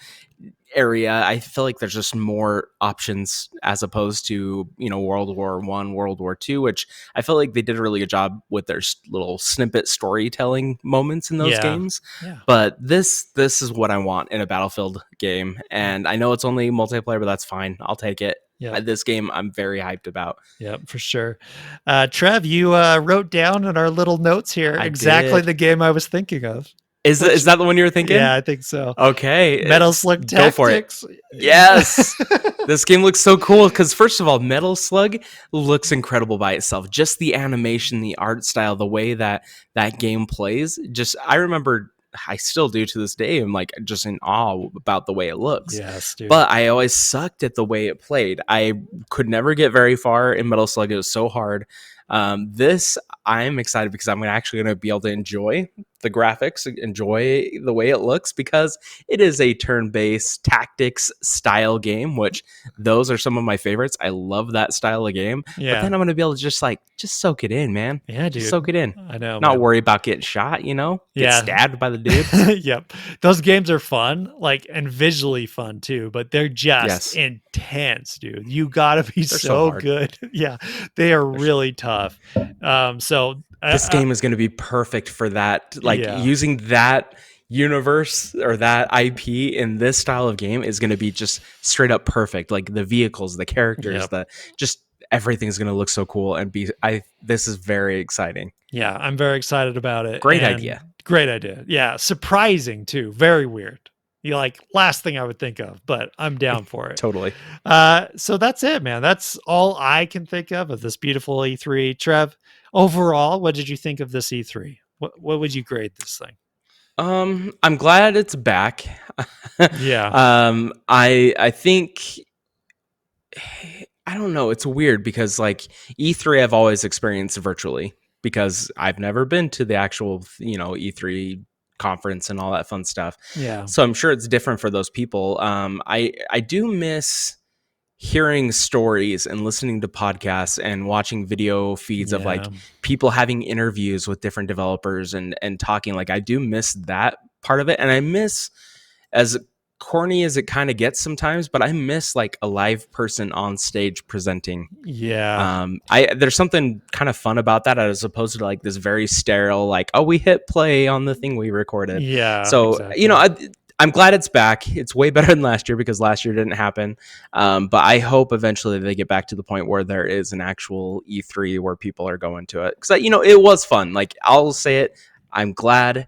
area. I feel like there's just more options as opposed to World War One, World War Two, which I feel like they did a really good job with their little snippet storytelling moments in those Yeah. games. Yeah. But this is what I want in a Battlefield game, and I know it's only multiplayer, but that's fine. I'll take it. Yep. This game I'm very hyped about. Yep, for sure. Trev, you wrote down in our little notes here I exactly did. the game I was thinking of. Is Which, that the one you were yeah, thinking? I think so. Okay, Metal Slug go for it. Tactics. Yes. This game looks so cool because first of all, Metal Slug looks incredible by itself. Just the animation, the art style, the way that game plays. Just I remember, I still do to this day. I'm like just in awe about the way it looks. Yes, dude. But I always sucked at the way it played. I could never get very far in Metal Slug. It was so hard. This I'm excited because I'm actually going to be able to enjoy the graphics, enjoy the way it looks because it is a turn-based tactics style game, which those are some of my favorites. I love that style of game. But Yeah. then I'm going to be able to just soak it in, man. Yeah, Just dude. soak it in. I know, Not man. worry about getting shot, get Yeah. stabbed by the dudes. Yep. Those games are fun, like, and visually fun too, but they're just Yes. intense, dude. You gotta be They're so so hard. good. Yeah. They are really tough. So This game is going to be perfect for that. Like yeah. using that universe or that IP in this style of game is going to be just straight up perfect. Like the vehicles, the characters, Yep. the just everything's going to look so cool and be this is very exciting. Yeah, I'm very excited about it. Great And idea. great idea. Yeah, surprising too. Very weird. You like last thing I would think of, but I'm down for it. Totally. So that's it, man. That's all I can think of this beautiful E3. Trev, overall, what did you think of this E3? What would you grade this thing? I'm glad it's back. Yeah. I think I don't know. It's weird because like E3, I've always experienced virtually because I've never been to the actual E3 conference and all that fun stuff. Yeah. So I'm sure it's different for those people. I do miss hearing stories and listening to podcasts and watching video feeds of like Yeah. people having interviews with different developers and talking. Like I do miss that part of it, and I miss, as corny as it kind of gets sometimes, but I miss like a live person on stage presenting. Yeah. I There's something kind of fun about that as opposed to like this very sterile, like, oh, we hit play on the thing we recorded. Yeah, So exactly. I'm glad it's back. It's way better than last year because last year didn't happen. But I hope eventually they get back to the point where there is an actual E3 where people are going to it, because it was fun. Like I'll say it, I'm glad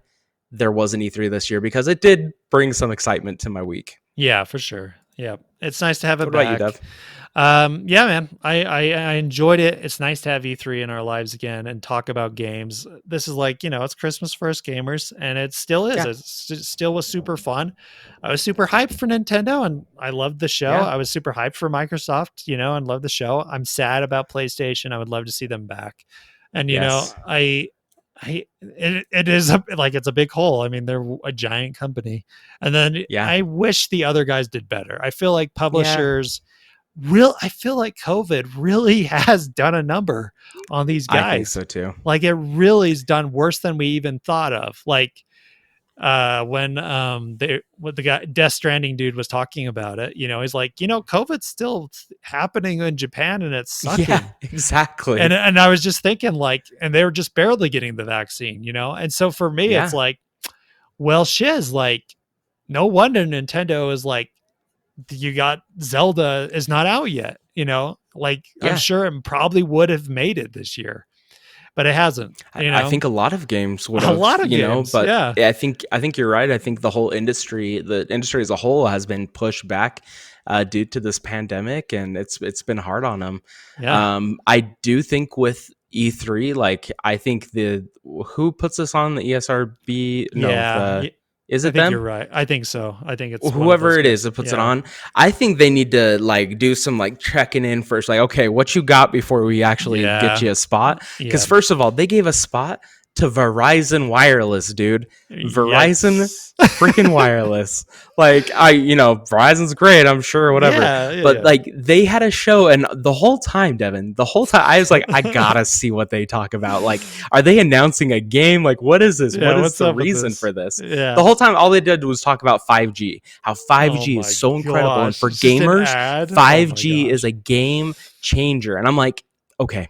there was an E3 this year because it did bring some excitement to my week. Yeah, for sure. Yeah. It's nice to have it What about you, back. Dev? Yeah, man, I enjoyed it. It's nice to have E3 in our lives again and talk about games. This is like, it's Christmas for us gamers, and it still is. Yeah, It still was super fun. I was super hyped for Nintendo, and I loved the show. yeah, I was super hyped for Microsoft, and loved the show. I'm sad about PlayStation. I would love to see them back. And, yes, it is like it's a big hole. I mean, they're a giant company. And then yeah, I wish the other guys did better. I feel like yeah. publishers I feel like COVID really has done a number on these I think guys. so too. Like it really is done worse than we even thought of. Like when they what the guy Death Stranding dude was talking about it, he's like, COVID's still happening in Japan and it's Yeah, sucking. And exactly. and I was just thinking like, and they were just barely getting the vaccine. And so for me, it's Yeah, like, well, shiz, like, no wonder Nintendo is like, you got Zelda is not out yet, like I'm yeah. sure it probably would have made it this year, but it hasn't, I think a lot of games would a have, lot of games. but Yeah. I think you're right. I think the industry as a whole has been pushed back due to this pandemic, and it's been hard on them. Yeah. I do think with E3, like I think the who puts this on the ESRB? No, Yeah. is I it think you're them? right. I think so. I think it's one of those Whoever it is guys. that puts it Yeah. on, I think they need to like do some like checking in first. Like, okay, what you got before we actually get Yeah. you a spot? Because Yeah. first of all, they gave a spot to Verizon Wireless, dude. Verizon Yikes. freaking wireless. Like, Verizon's great, I'm sure, whatever. Yeah. Yeah. But Yeah. like, they had a show, and the whole time, Devin, the whole time, I was like, I gotta see what they talk about. Like, are they announcing a game? Like, what is this? What Yeah. is What's the up with reason this? for this? The Yeah. whole time, all they did was talk about 5G, how Oh 5G is my so incredible. And gosh. for It's just an gamers, ad. Oh my 5G is gosh. a game changer. And I'm like, okay,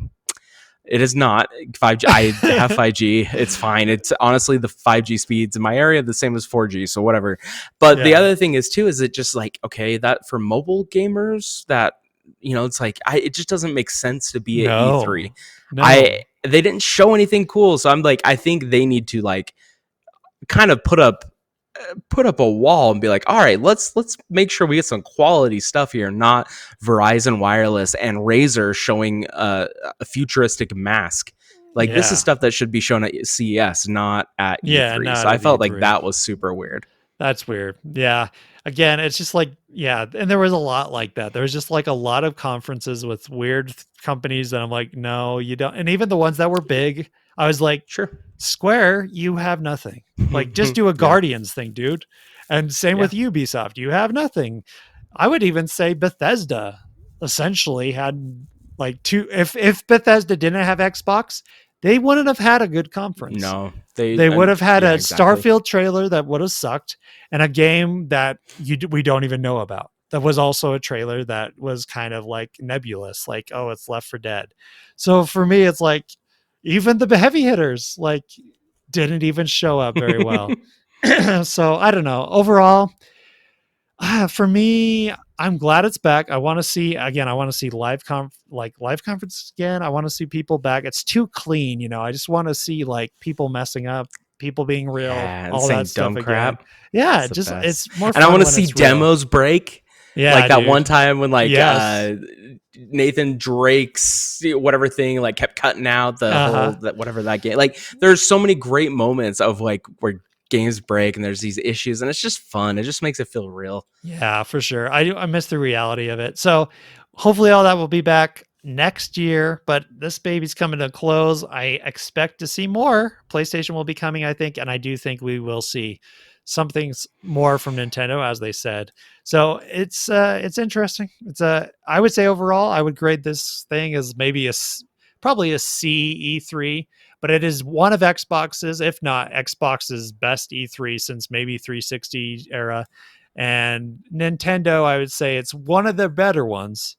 it is not 5G. I have 5G. It's fine. It's honestly the 5G speeds in my area the same as 4G, so whatever. But the Yeah. other thing is too, is it just like, okay, that for mobile gamers, that it's like it just doesn't make sense to be at E3. No. No. They didn't show anything cool, so I'm like, I think they need to like kind of put up a wall and be like, all right, let's make sure we get some quality stuff here, not Verizon Wireless and Razer showing a futuristic mask. Like, this is Yeah. stuff that should be shown at CES, not at Yeah. E3. So Not I at felt like E3. that was super weird. That's weird. Yeah. Again, it's just like, yeah. And there was a lot like that. There was just like a lot of conferences with weird companies that I'm like, no, you don't. And even the ones that were big, I was like, Sure. Square, you have nothing. Like, just do a Yeah. Guardians thing, dude. And same Yeah. with Ubisoft. You have nothing. I would even say Bethesda essentially had like two. If Bethesda didn't have Xbox, they wouldn't have had a good conference. No, They would have had yeah, a exactly. Starfield trailer that would have sucked, and a game that we don't even know about. That was also a trailer that was kind of like nebulous, like, oh, it's Left for Dead. So for me, it's like even the heavy hitters like didn't even show up very well. So I don't know. Overall, for me, I'm glad it's back. I want to see again. I want to see live conferences again. I want to see people back. It's too clean, I just want to see like people messing up, people being real, Yeah, and all that saying stuff dumb again. crap. Yeah, It's the just best. it's more And I fun want to when see it's real. demos break. Like Yeah, that one dude. time when like Yes. Nathan Drake's whatever thing like kept cutting out the Uh whole huh. that whatever that game. Like there's so many great moments of like where games break and there's these issues, and it's just fun. It just makes it feel real. Yeah, for sure. I miss the reality of it. So hopefully all that will be back next year, but this baby's coming to a close. I expect to see more. PlayStation will be coming, I think, and I do think we will see something more from Nintendo, as they said. So it's interesting. I would say overall, I would grade this thing as maybe probably a C E3, but it is one of Xbox's, if not Xbox's best E3 since maybe 360 era. And Nintendo, I would say it's one of the better ones,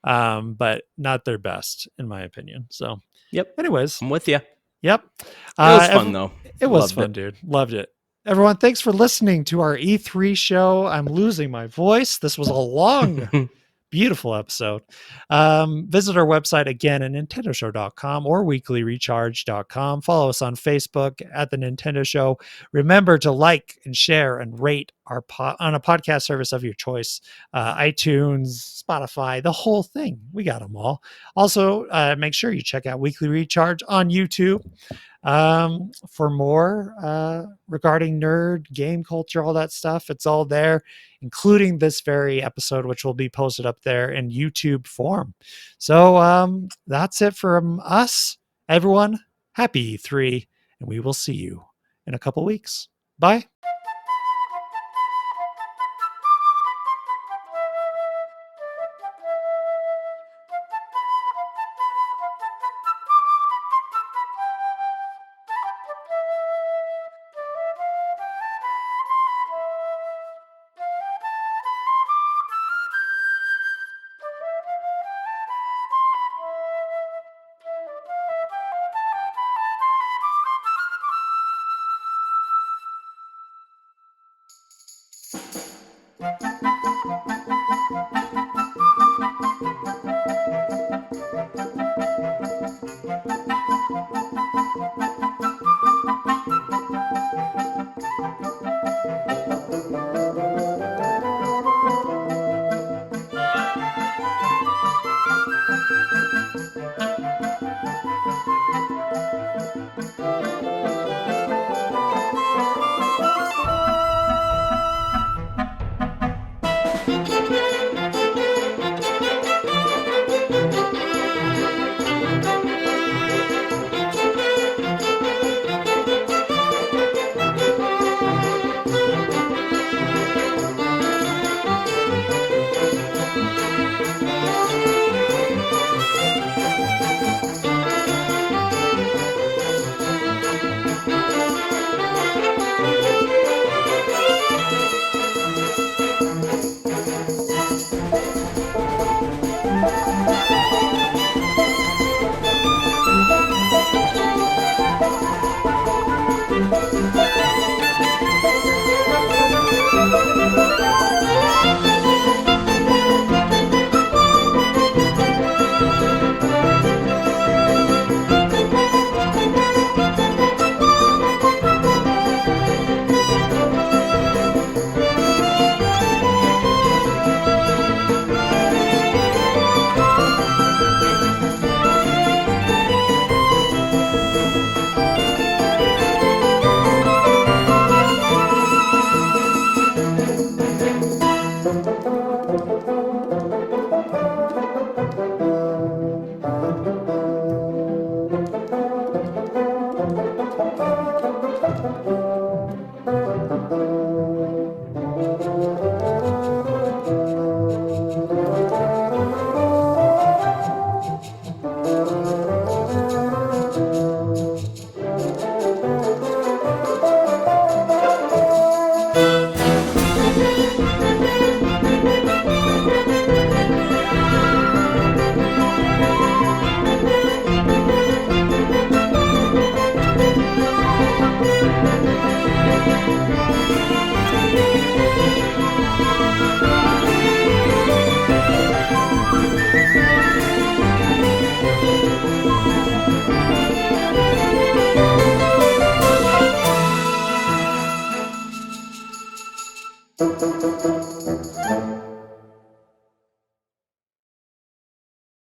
but not their best, in my opinion. So, Yep, anyways, I'm with you. yep. It was Uh, fun though. it was Loved fun, it. dude. Loved it. Everyone, thanks for listening to our E3 show. I'm losing my voice. This was a long, beautiful episode. Visit our website again at nintendoshow.com or weeklyrecharge.com. Follow us on Facebook at the Nintendo Show. Remember to like and share and rate our on a podcast service of your choice, iTunes, Spotify, the whole thing. We got them all. Also, make sure you check out Weekly Recharge on YouTube for more regarding nerd game culture, all that stuff. It's all there, including this very episode, which will be posted up there in YouTube form. So that's it from us, everyone. Happy E3, and we will see you in a couple weeks. Bye.